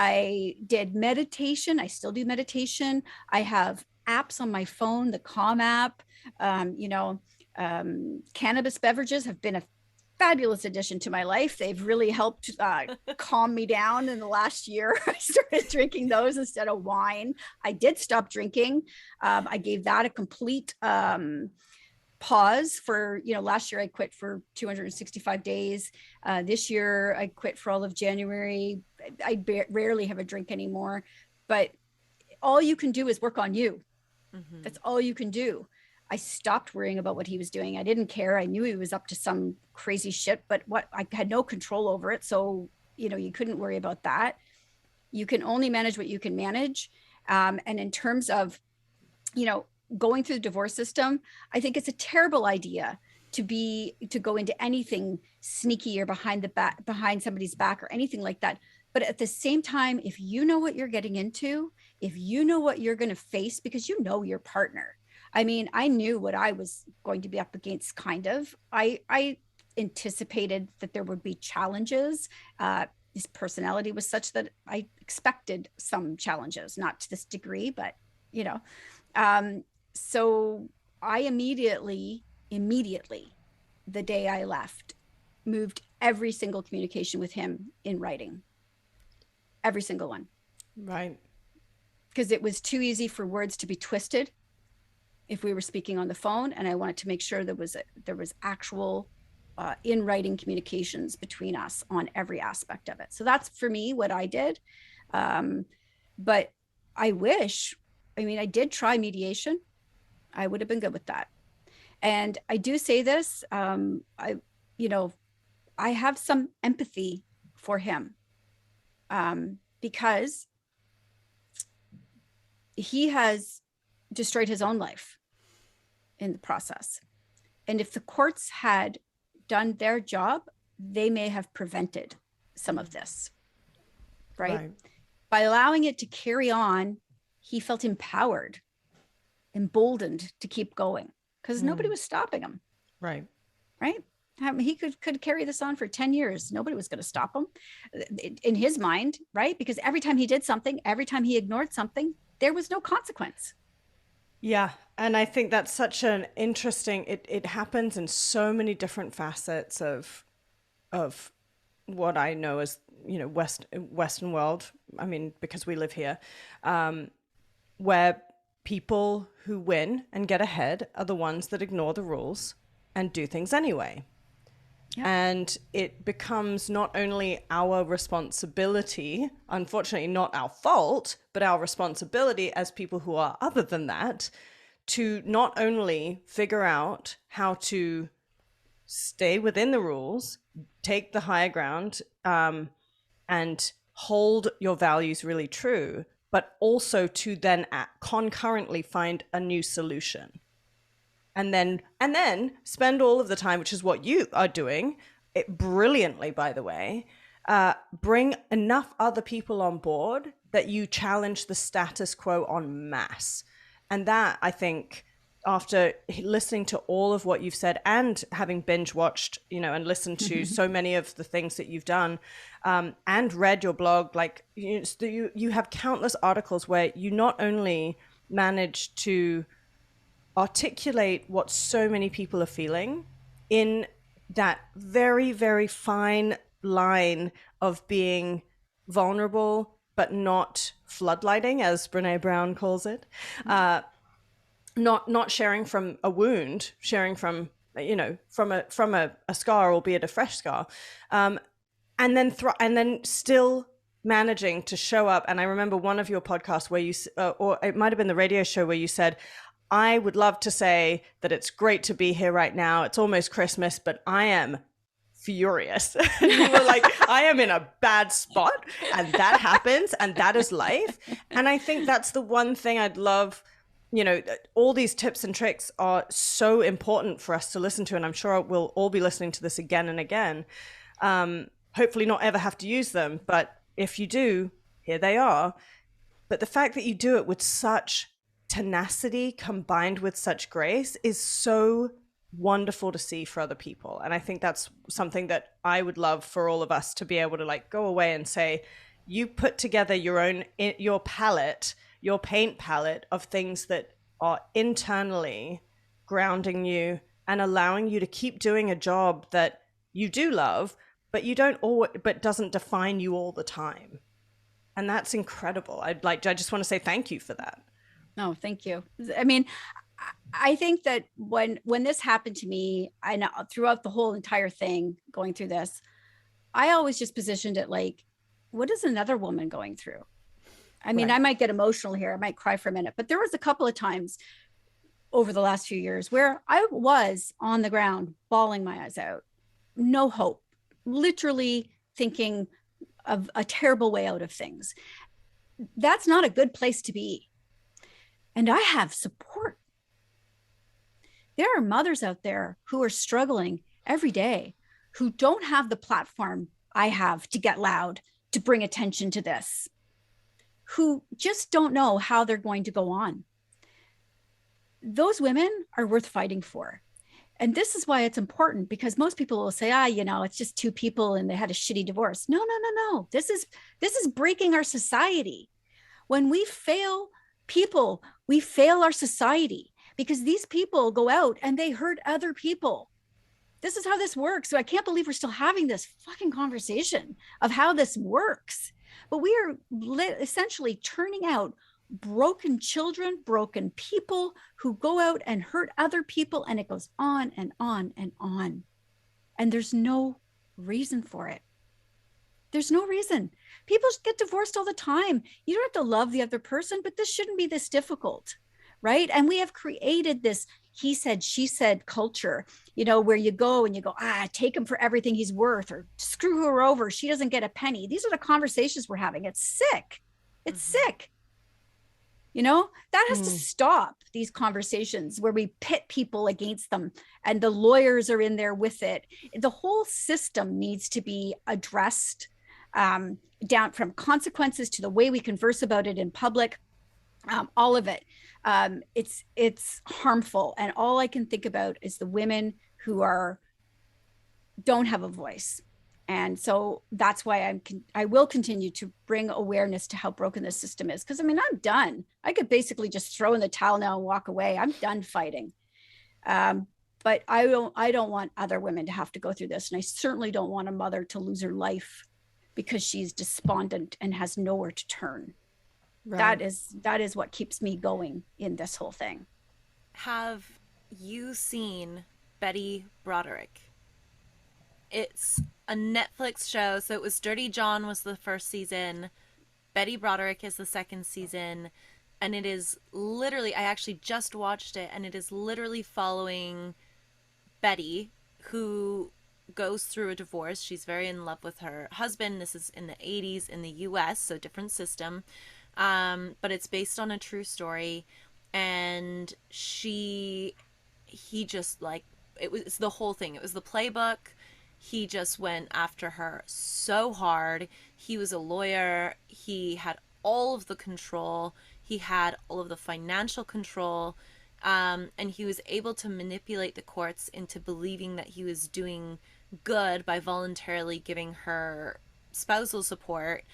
I did meditation. I still do meditation. I have apps on my phone, the Calm app. Cannabis beverages have been a fabulous addition to my life. They've really helped calm me down in the last year. I started drinking those instead of wine. I did stop drinking. I gave that a complete pause for, last year I quit for 265 days. This year I quit for all of January. I rarely have a drink anymore, but all you can do is work on you. Mm-hmm. That's all you can do. I stopped worrying about what he was doing. I didn't care. I knew he was up to some crazy shit, but I had no control over it. So, you couldn't worry about that. You can only manage what you can manage. And in terms of, going through the divorce system, I think it's a terrible idea to go into anything sneaky or behind somebody's back or anything like that. But at the same time, if you know what you're getting into, if you know what you're going to face, because you know your partner. I mean, I knew what I was going to be up against, kind of. I anticipated that there would be challenges. His personality was such that I expected some challenges, not to this degree, but, you know. So I immediately, the day I left, moved every single communication with him in writing. Every single one. Right. Because it was too easy for words to be twisted if we were speaking on the phone, and I wanted to make sure there was actual in writing communications between us on every aspect of it. So that's for me what I did. But I did try mediation. I would have been good with that. And I do say this, I have some empathy for him, because he has destroyed his own life in the process. And if the courts had done their job, they may have prevented some of this, right? By allowing it to carry on, he felt empowered, emboldened to keep going, because nobody was stopping him. Right. He could carry this on for 10 years. Nobody was going to stop him in his mind, right? Because every time he did something, every time he ignored something, there was no consequence. Yeah. And I think that's such an interesting, it happens in so many different facets of what I know as, Western world. I mean, because we live here, where people who win and get ahead are the ones that ignore the rules and do things anyway. Yep. And it becomes not only our responsibility, unfortunately not our fault, but our responsibility as people who are other than that, to not only figure out how to stay within the rules, take the higher ground, and hold your values really true, but also to then concurrently find a new solution. And then spend all of the time, which is what you are doing it brilliantly, by the way, bring enough other people on board that you challenge the status quo en masse. And that, I think, after listening to all of what you've said and having binge watched, and listened to so many of the things that you've done, and read your blog, like you have countless articles where you not only manage to articulate what so many people are feeling in that very, very fine line of being vulnerable, but not floodlighting, as Brene Brown calls it. Not sharing from a wound, sharing from, from a scar, albeit a fresh scar. And then still managing to show up. And I remember one of your podcasts where you, or it might've been the radio show where you said, I would love to say that it's great to be here right now. It's almost Christmas, but I am furious. And you were like, I am in a bad spot, and that happens, and that is life. And I think that's the one thing I'd love, all these tips and tricks are so important for us to listen to. And I'm sure we'll all be listening to this again and again. Hopefully not ever have to use them, but if you do, here they are. But the fact that you do it with such tenacity combined with such grace is so wonderful to see for other people. And I think that's something that I would love for all of us to be able to go away and say, you put together your palette, your paint palette of things that are internally grounding you and allowing you to keep doing a job that you do love, but but doesn't define you all the time. And that's incredible. I just want to say thank you for that. No, thank you. I mean, I think that when this happened to me, I know throughout the whole entire thing going through this, I always just positioned it like, what is another woman going through? I mean, right. I might get emotional here. I might cry for a minute, but there was a couple of times over the last few years where I was on the ground, bawling my eyes out, no hope, literally thinking of a terrible way out of things. That's not a good place to be. And I have support. There are mothers out there who are struggling every day, who don't have the platform I have to get loud, to bring attention to this, who just don't know how they're going to go on. Those women are worth fighting for. And this is why it's important, because most people will say, it's just two people and they had a shitty divorce. No. This is breaking our society. When we fail people, we fail our society, because these people go out and they hurt other people. This is how this works. So I can't believe we're still having this fucking conversation of how this works. But we are essentially turning out broken children, broken people who go out and hurt other people, and it goes on and on and on. And there's no reason for it. There's no reason. People get divorced all the time. You don't have to love the other person, but this shouldn't be this difficult, right? And we have created this he said, she said culture, where you go and you go, take him for everything he's worth, or screw her over, she doesn't get a penny. These are the conversations we're having. It's sick. It's sick. That has to stop, these conversations where we pit people against them and the lawyers are in there with it. The whole system needs to be addressed, down from consequences to the way we converse about it in public, all of it. It's harmful. And all I can think about is the women who don't have a voice. And so that's why I will continue to bring awareness to how broken this system is. Because I'm done. I could basically just throw in the towel now and walk away. I'm done fighting. But I don't want other women to have to go through this. And I certainly don't want a mother to lose her life because she's despondent and has nowhere to turn. Right. That is what keeps me going in this whole thing. Have you seen Betty Broderick? It's a Netflix show. So it was Dirty John was the first season. Betty Broderick is the second season. And it is literally, I actually just watched it, and it is literally following Betty, who goes through a divorce. She's very in love with her husband. This is in the 80s in the US, so different system. But it's based on a true story. And he just it was the whole thing. It was the playbook. He just went after her so hard. He was a lawyer. He had all of the control. He had all of the financial control. And he was able to manipulate the courts into believing that he was doing good by voluntarily giving her spousal support.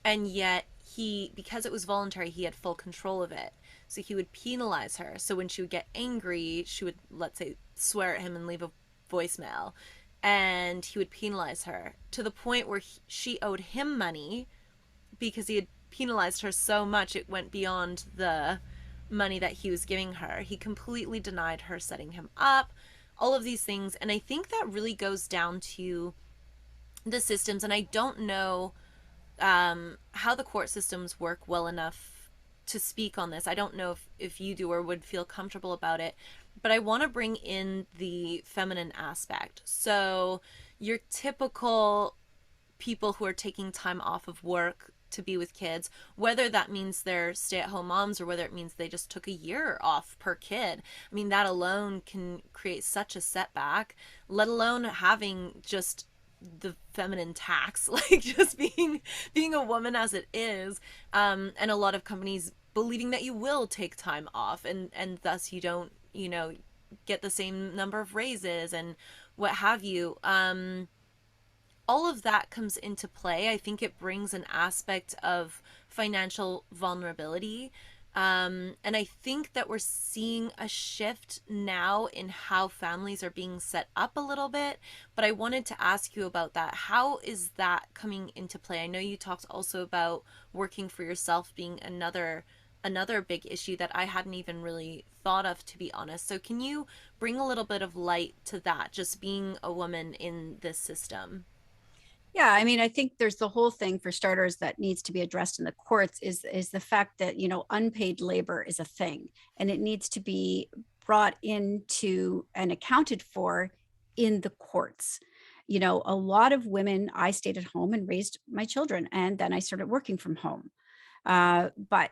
And yet because it was voluntary, he had full control of it. So he would penalize her. So when she would get angry, she would, let's say, swear at him and leave a voicemail. And he would penalize her to the point where she owed him money because he had penalized her so much it went beyond the money that he was giving her. He completely denied her setting him up, all of these things. And I think that really goes down to the systems. And I don't know how the court systems work well enough to speak on this. I don't know if you do or would feel comfortable about it. But I want to bring in the feminine aspect. So your typical people who are taking time off of work to be with kids, whether that means they're stay-at-home moms or whether it means they just took a year off per kid. I mean, that alone can create such a setback, let alone having just the feminine tax, just being a woman as it is. And a lot of companies believing that you will take time off and thus you don't, get the same number of raises and what have you. All of that comes into play. I think it brings an aspect of financial vulnerability. And I think that we're seeing a shift now in how families are being set up a little bit. But I wanted to ask you about that. How is that coming into play? I know you talked also about working for yourself being another big issue that I hadn't even really thought of, to be honest. So can you bring a little bit of light to that, just being a woman in this system? Yeah, I think there's the whole thing, for starters, that needs to be addressed in the courts is the fact that, unpaid labor is a thing, and it needs to be brought into and accounted for in the courts. A lot of women, I stayed at home and raised my children, and then I started working from home. But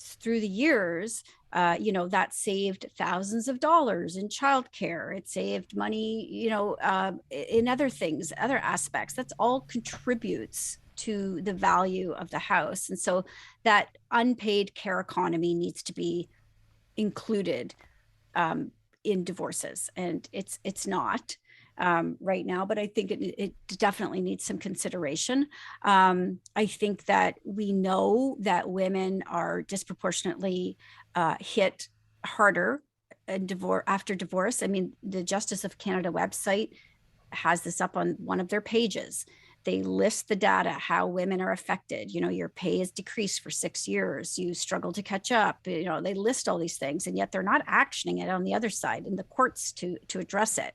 through the years, that saved thousands of dollars in childcare. It saved money, in other things, other aspects. That's all contributes to the value of the house. And so that unpaid care economy needs to be included in divorces, and it's not right now, but I think it definitely needs some consideration. I think that we know that women are disproportionately hit harder after divorce. I mean, the Justice of Canada website has this up on one of their pages. They list the data, how women are affected. Your pay is decreased for 6 years. You struggle to catch up. They list all these things, and yet they're not actioning it on the other side in the courts to address it.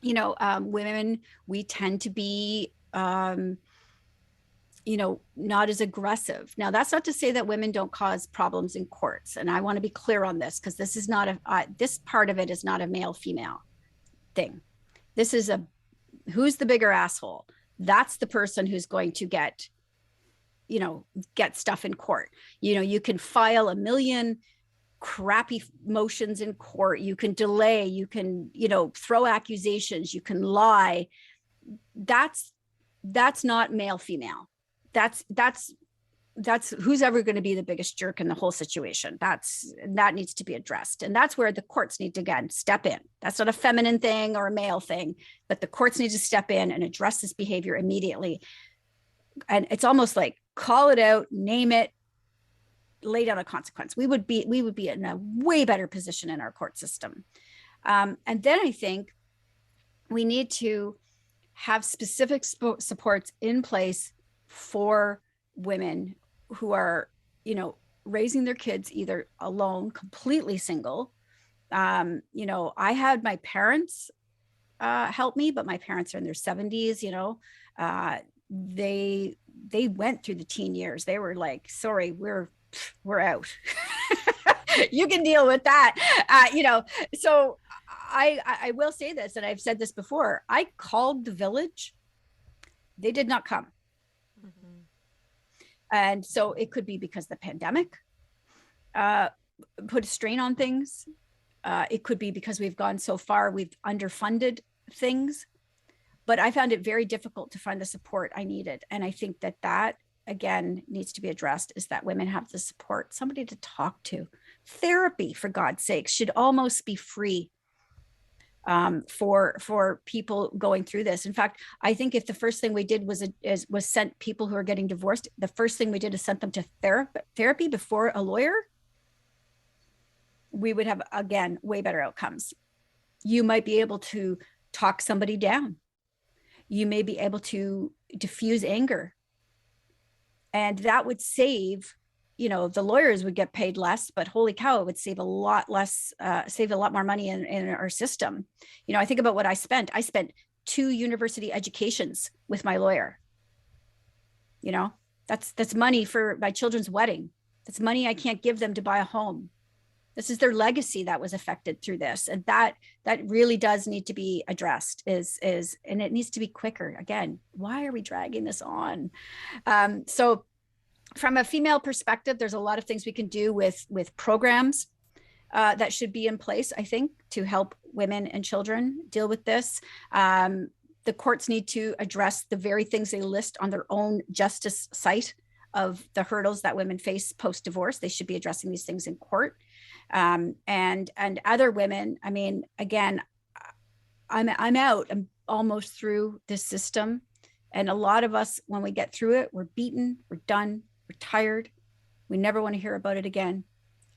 Women, we tend to be, not as aggressive. Now, that's not to say that women don't cause problems in courts. And I want to be clear on this, because this is not this part of it is not a male female thing. This is who's the bigger asshole? That's the person who's going to get stuff in court. You can file 1 million crappy motions in court. You can delay, you can, throw accusations, you can lie. That's not male female. That's who's ever going to be the biggest jerk in the whole situation. That needs to be addressed. And that's where the courts need to, again, step in. That's not a feminine thing or a male thing, but the courts need to step in and address this behavior immediately. And it's almost like, call it out, name it, lay down a consequence. We would be in a way better position in our court system. And then I think we need to have specific supports in place for women who are, raising their kids either alone, completely single. I had my parents help me, but my parents are in their 70s. They went through the teen years. They were like, sorry, we're out. You can deal with that. So I will say this, and I've said this before, I called the village. They did not come. Mm-hmm. And so it could be because the pandemic put a strain on things. It could be because we've gone so far, we've underfunded things, but I found it very difficult to find the support I needed. And I think that again needs to be addressed, is that women have the support, somebody to talk to. Therapy, for God's sakes, should almost be free for people going through this. In fact, I think if the first thing we did was sent people who are getting divorced, the first thing we did is sent them to therapy before a lawyer, we would have, again, way better outcomes. You might be able to talk somebody down. You may be able to diffuse anger. And that would save, the lawyers would get paid less, but holy cow, it would save a lot more money in our system. I think about what I spent. I spent 2 university educations with my lawyer. That's money for my children's wedding. That's money I can't give them to buy a home. This is their legacy that was affected through this. And that really does need to be addressed and it needs to be quicker. Again, why are we dragging this on? So from a female perspective, there's a lot of things we can do with programs that should be in place, I think, to help women and children deal with this. The courts need to address the very things they list on their own justice site of the hurdles that women face post-divorce. They should be addressing these things in court. And other women, I mean, again, I'm out. I'm almost through this system. And a lot of us, when we get through it, we're beaten, we're done, we're tired. We never want to hear about it again.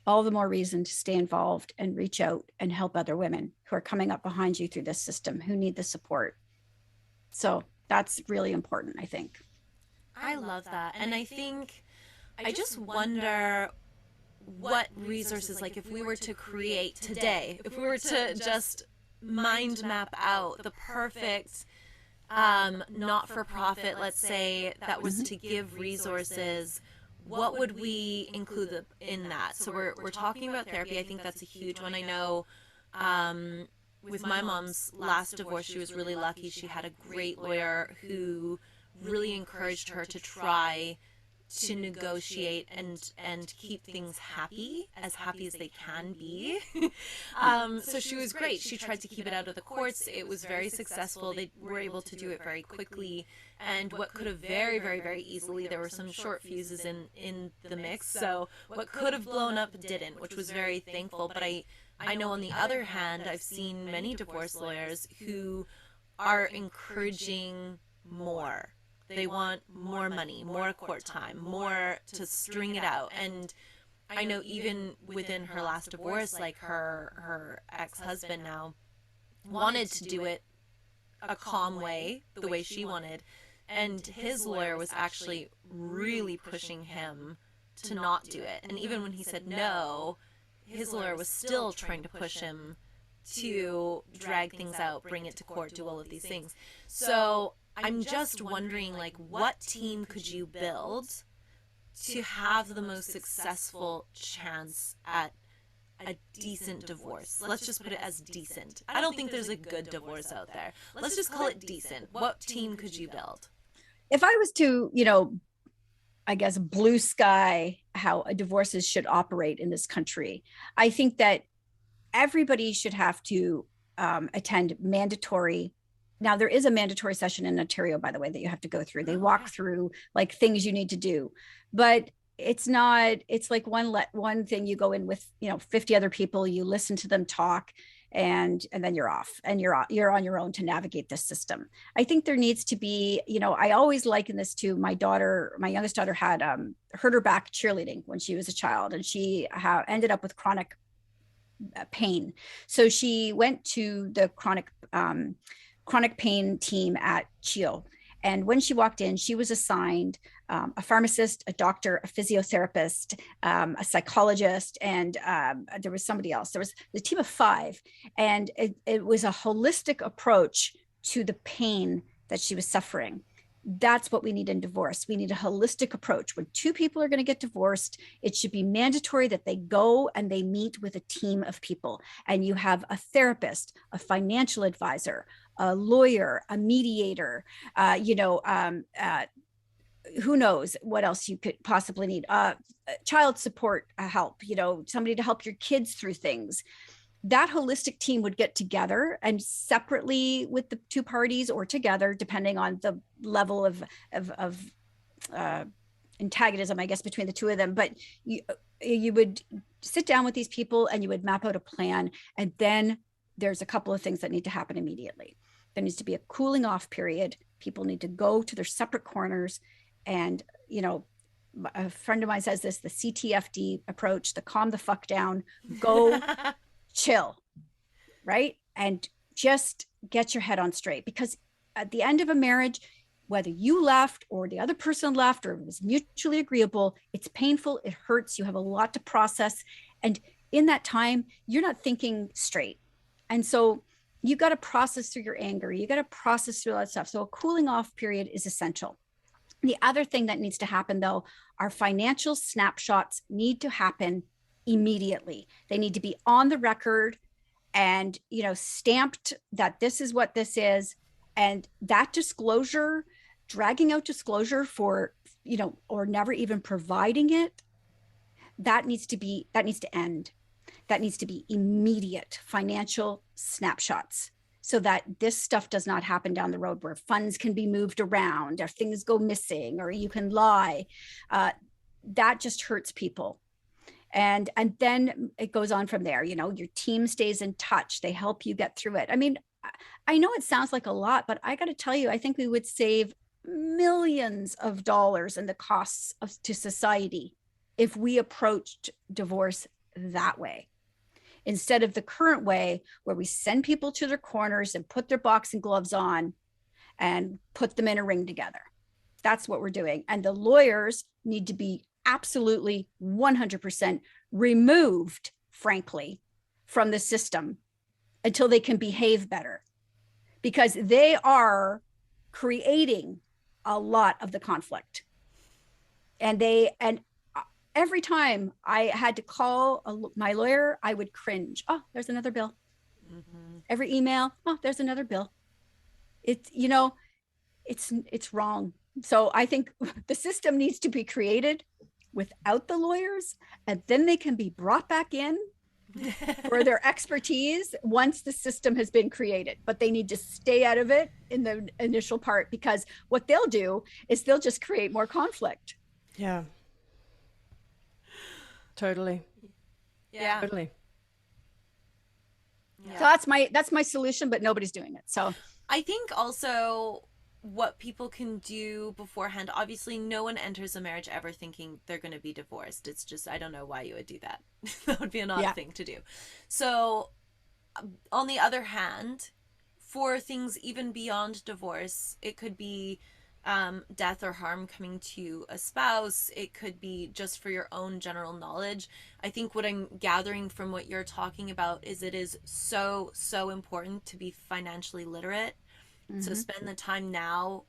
All the more reason to stay involved and reach out and help other women who are coming up behind you through this system, who need the support. So that's really important, I think. I love that. And I think, I just wonder what resources, like if we were to create today, if we were to just mind map out the perfect not-for-profit, let's say, that was to give resources, what would we include in that? So we're talking about therapy. I think that's a huge one. I know with my mom's last divorce, she was really lucky. She had a great lawyer who really encouraged her to try to negotiate and keep things happy as they can be. So she was great. She tried to keep it out of the courts. It was very successful. They were able to do it very quickly. And what could have very, very, very easily, there were some short fuses in the mix. So what could have blown up didn't, which was very thankful. But I know on the other hand, I've seen many divorce lawyers who are encouraging more. They want more money, more court time, more to string it out. And I know even within her last divorce, like her ex-husband now wanted to do it a calm way, the way she wanted. And his lawyer was actually really pushing him to not do it. And even when he said no, his lawyer was still trying to push him to drag things out, bring it to court, do all of these things. So I'm just wondering, like, what team could you build to have the most successful chance at a decent divorce? Let's just put it as decent. I don't think there's a good divorce out there. Let's just call it decent. What team could you build? If I was to, I guess, blue sky how divorces should operate in this country, I think that everybody should have to attend mandatory. Now, there is a mandatory session in Ontario, by the way, that you have to go through. They walk through like things you need to do, but it's like one thing. You go in with, 50 other people, you listen to them talk, and then you're off, and you're on your own to navigate this system. I think there needs to be, I always liken this to my youngest daughter had hurt her back cheerleading when she was a child, and she ended up with chronic pain. So she went to the chronic pain team at CHEO. And when she walked in, she was assigned a pharmacist, a doctor, a physiotherapist, a psychologist, and there was somebody else. There was the team of 5. And it was a holistic approach to the pain that she was suffering. That's what we need in divorce. We need a holistic approach. When 2 people are going to get divorced, it should be mandatory that they go and they meet with a team of people. And you have a therapist, a financial advisor, a lawyer, a mediator, who knows what else you could possibly need, child support help, somebody to help your kids through things. That holistic team would get together, and separately with the 2 parties or together, depending on the level of antagonism, I guess, between the 2 of them. But you would sit down with these people and you would map out a plan. And then there's a couple of things that need to happen immediately. There needs to be a cooling off period. People need to go to their separate corners. And, a friend of mine says this, the CTFD approach, the calm the fuck down, go chill, right? And just get your head on straight, because at the end of a marriage, whether you left or the other person left or it was mutually agreeable, it's painful, it hurts, you have a lot to process. And in that time, you're not thinking straight. And so you got to process through your anger. You got to process through all that stuff. So a cooling off period is essential. The other thing that needs to happen, though, are financial snapshots need to happen immediately. They need to be on the record and, stamped that this is what this is. And that disclosure, dragging out disclosure for, or never even providing it, that needs to end. That needs to be immediate financial snapshots, so that this stuff does not happen down the road where funds can be moved around or things go missing or you can lie. That just hurts people. And then it goes on from there. Your team stays in touch. They help you get through it. I mean, I know it sounds like a lot, but I got to tell you, I think we would save millions of dollars in the costs to society if we approached divorce that way, instead of the current way where we send people to their corners and put their boxing gloves on and put them in a ring together. That's what we're doing. And the lawyers need to be absolutely 100% removed, frankly, from the system until they can behave better, because they are creating a lot of the conflict. And every time I had to call my lawyer, I would cringe. Oh, there's another bill. Mm-hmm. Every email, oh, there's another bill. It's wrong. So I think the system needs to be created without the lawyers, and then they can be brought back in for their expertise once the system has been created. But they need to stay out of it in the initial part, because what they'll do is they'll just create more conflict. Yeah. Totally. Yeah. Totally. So that's my solution, but nobody's doing it. So I think also what people can do beforehand, obviously no one enters a marriage ever thinking they're going to be divorced. It's just, I don't know why you would do that. That would be an odd thing to do. So on the other hand, for things even beyond divorce, it could be death or harm coming to a spouse. It could be just for your own general knowledge. I think what I'm gathering from what you're talking about is it is so, so important to be financially literate. Mm-hmm. So spend the time now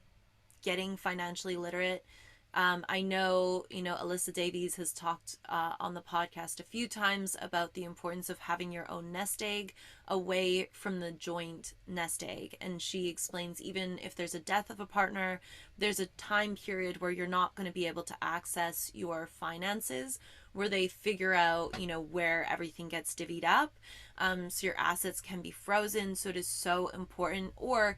getting financially literate. I know, Alyssa Davies has talked on the podcast a few times about the importance of having your own nest egg away from the joint nest egg. And she explains even if there's a death of a partner, there's a time period where you're not going to be able to access your finances, where they figure out, where everything gets divvied up. So your assets can be frozen. So it is so important. Or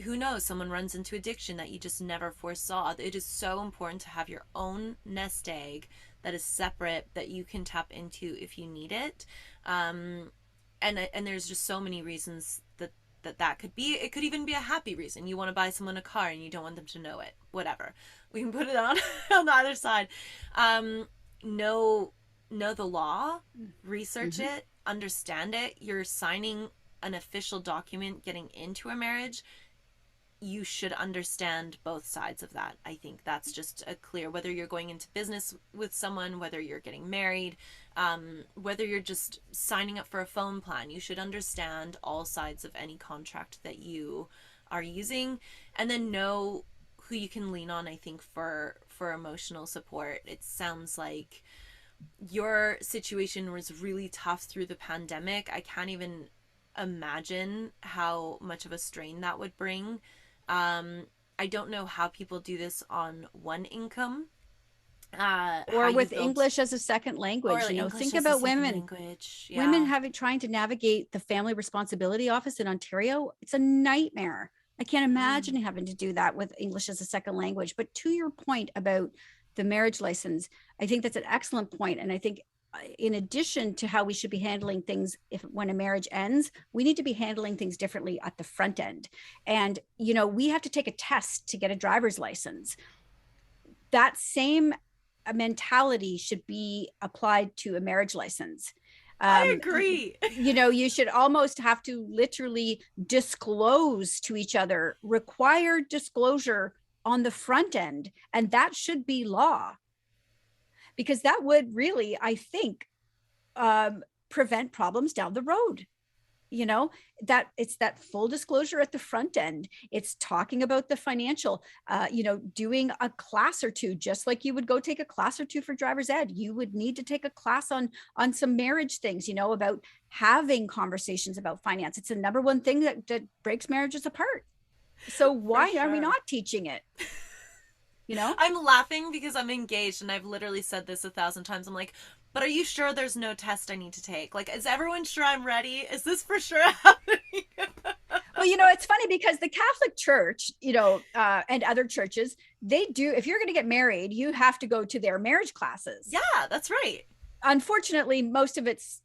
who knows, someone runs into addiction that you just never foresaw. It is so important to have your own nest egg that is separate, that you can tap into if you need it. And there's just so many reasons that could be. It could even be a happy reason. You want to buy someone a car and you don't want them to know it. Whatever. We can put it on the other side. Know the law, research it, understand it. You're signing an official document getting into a marriage. You should understand both sides of that. I think that's just a clear, whether you're going into business with someone, whether you're getting married, whether you're just signing up for a phone plan, you should understand all sides of any contract that you are using, and then know who you can lean on, I think, for emotional support. It sounds like your situation was really tough through the pandemic. I can't even imagine how much of a strain that would bring. I don't know how people do this on one income. Or with English as a second language. Think about women. Yeah. Women trying to navigate the family responsibility office in Ontario. It's a nightmare. I can't imagine having to do that with English as a second language. But to your point about the marriage license, I think that's an excellent point. And I think in addition to how we should be handling things when a marriage ends, we need to be handling things differently at the front end. And, we have to take a test to get a driver's license. That same mentality should be applied to a marriage license. I agree. You should almost have to literally disclose to each other, required disclosure on the front end. And that should be law. Because that would really, I think, prevent problems down the road. That it's that full disclosure at the front end. It's talking about the financial, doing a class or two, just like you would go take a class or two for driver's ed. You would need to take a class on some marriage things, about having conversations about finance. It's the number one thing that breaks marriages apart. So why are we not teaching it? I'm laughing because I'm engaged and I've literally said this 1,000 times. I'm like, but are you sure there's no test I need to take? Like, is everyone sure I'm ready? Is this for sure happening? Well, it's funny because the Catholic Church, and other churches, they do, if you're going to get married, you have to go to their marriage classes. Yeah, that's right. Unfortunately, most of it's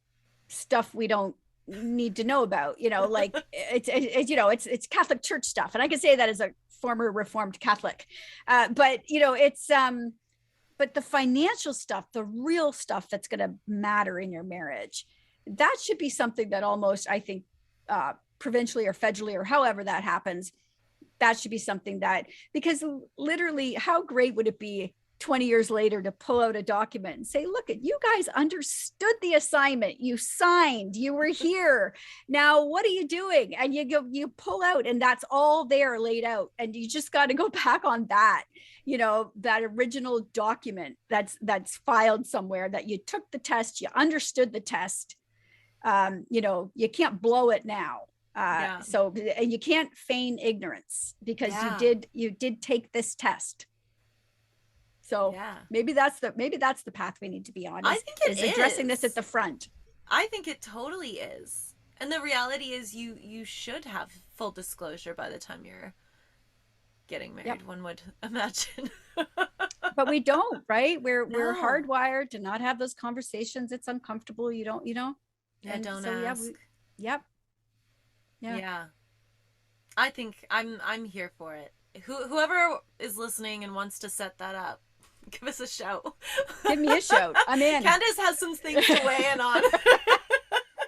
stuff we don't need to know about, like it's Catholic Church stuff. And I can say that as a former Reformed Catholic, but but the financial stuff, the real stuff that's going to matter in your marriage, that should be something that almost, I think, provincially or federally or however that happens, that should be something that, because literally how great would it be 20 years later to pull out a document and say, look, you guys understood the assignment, you signed, you were here, now what are you doing? And you pull out and that's all there laid out, and you just got to go back on that, that original document that's filed somewhere, that you took the test, you understood the test. You can't blow it now. So, and you can't feign ignorance because you did take this test. So maybe that's the path we need to be on. I think it is addressing this at the front. I think it totally is. And the reality is you should have full disclosure by the time you're getting married, one would imagine. But we don't, right? We're hardwired to not have those conversations. It's uncomfortable. You don't, Yeah, don't ask. Yeah. I think I'm here for it. Whoever is listening and wants to set that up, give us a shout. Give me a shout. I'm in. Candace has some things to weigh in on. I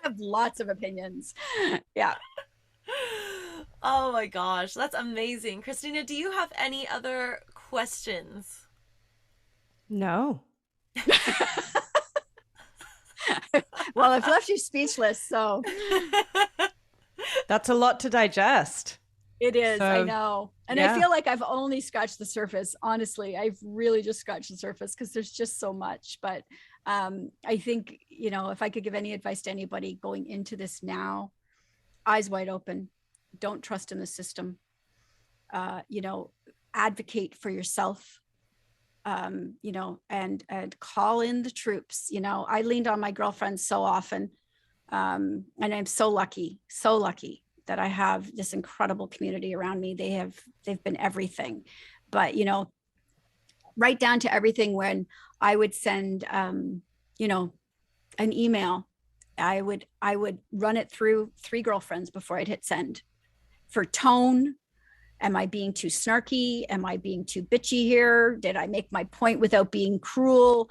have lots of opinions. Yeah. Oh my gosh, that's amazing. Christina, do you have any other questions? No. Well, I've left you speechless, so. That's a lot to digest. It is, I know. And I feel like I've only scratched the surface. Honestly, I've really just scratched the surface because there's just so much. But I think, if I could give any advice to anybody going into this now, eyes wide open, don't trust in the system, advocate for yourself, and call in the troops. I leaned on my girlfriends so often, and I'm so lucky that I have this incredible community around me. They've been everything, but right down to everything. When I would send, an email, I would run it through 3 girlfriends before I'd hit send for tone. Am I being too snarky? Am I being too bitchy here? Did I make my point without being cruel?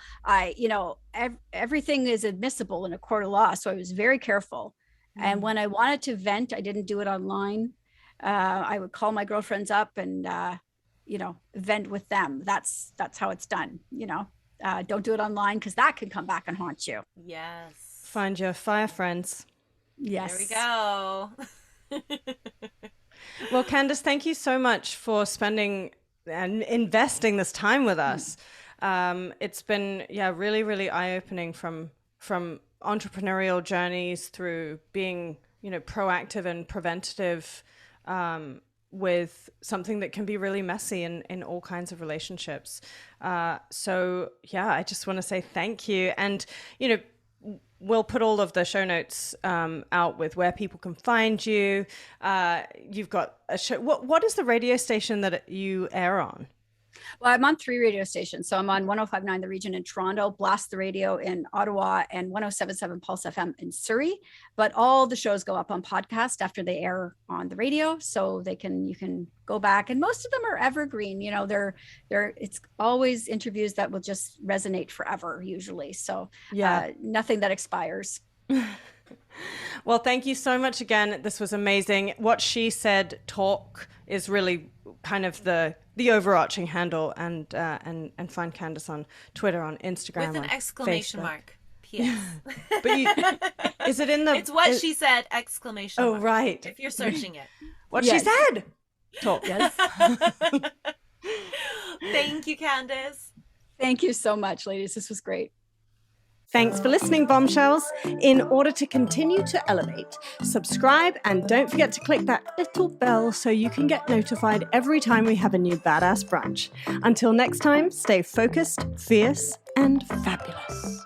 Everything is admissible in a court of law. So I was very careful. And when I wanted to vent, I didn't do it online. I would call my girlfriends up and, vent with them. That's how it's done. Don't do it online because that can come back and haunt you. Yes. Find your fire friends. Yes. There we go. Well, Candace, thank you so much for spending and investing this time with us. It's been, really, really eye-opening from entrepreneurial journeys through being, proactive and preventative with something that can be really messy in all kinds of relationships. I just want to say thank you. And, we'll put all of the show notes out with where people can find you. You've got a show. What is the radio station that you air on? Well, I'm on 3 radio stations. So I'm on 105.9 The Region in Toronto, Blast the Radio in Ottawa, and 107.7 Pulse FM in Surrey. But all the shows go up on podcast after they air on the radio, so you can go back. And most of them are evergreen. It's always interviews that will just resonate forever, usually. So nothing that expires. Well, thank you so much again. This was amazing. What She Said Talk is really kind of the overarching handle, and find Candace on Twitter, on Instagram, with an exclamation mark. P.S. But is it in the? It's what she said! Exclamation mark. Oh, right. If you're searching it, what she said. Talk. Yes. Thank you, Candace. Thank you so much, ladies. This was great. Thanks for listening, bombshells. In order to continue to elevate, subscribe and don't forget to click that little bell so you can get notified every time we have a new badass brunch. Until next time, stay focused, fierce, and fabulous.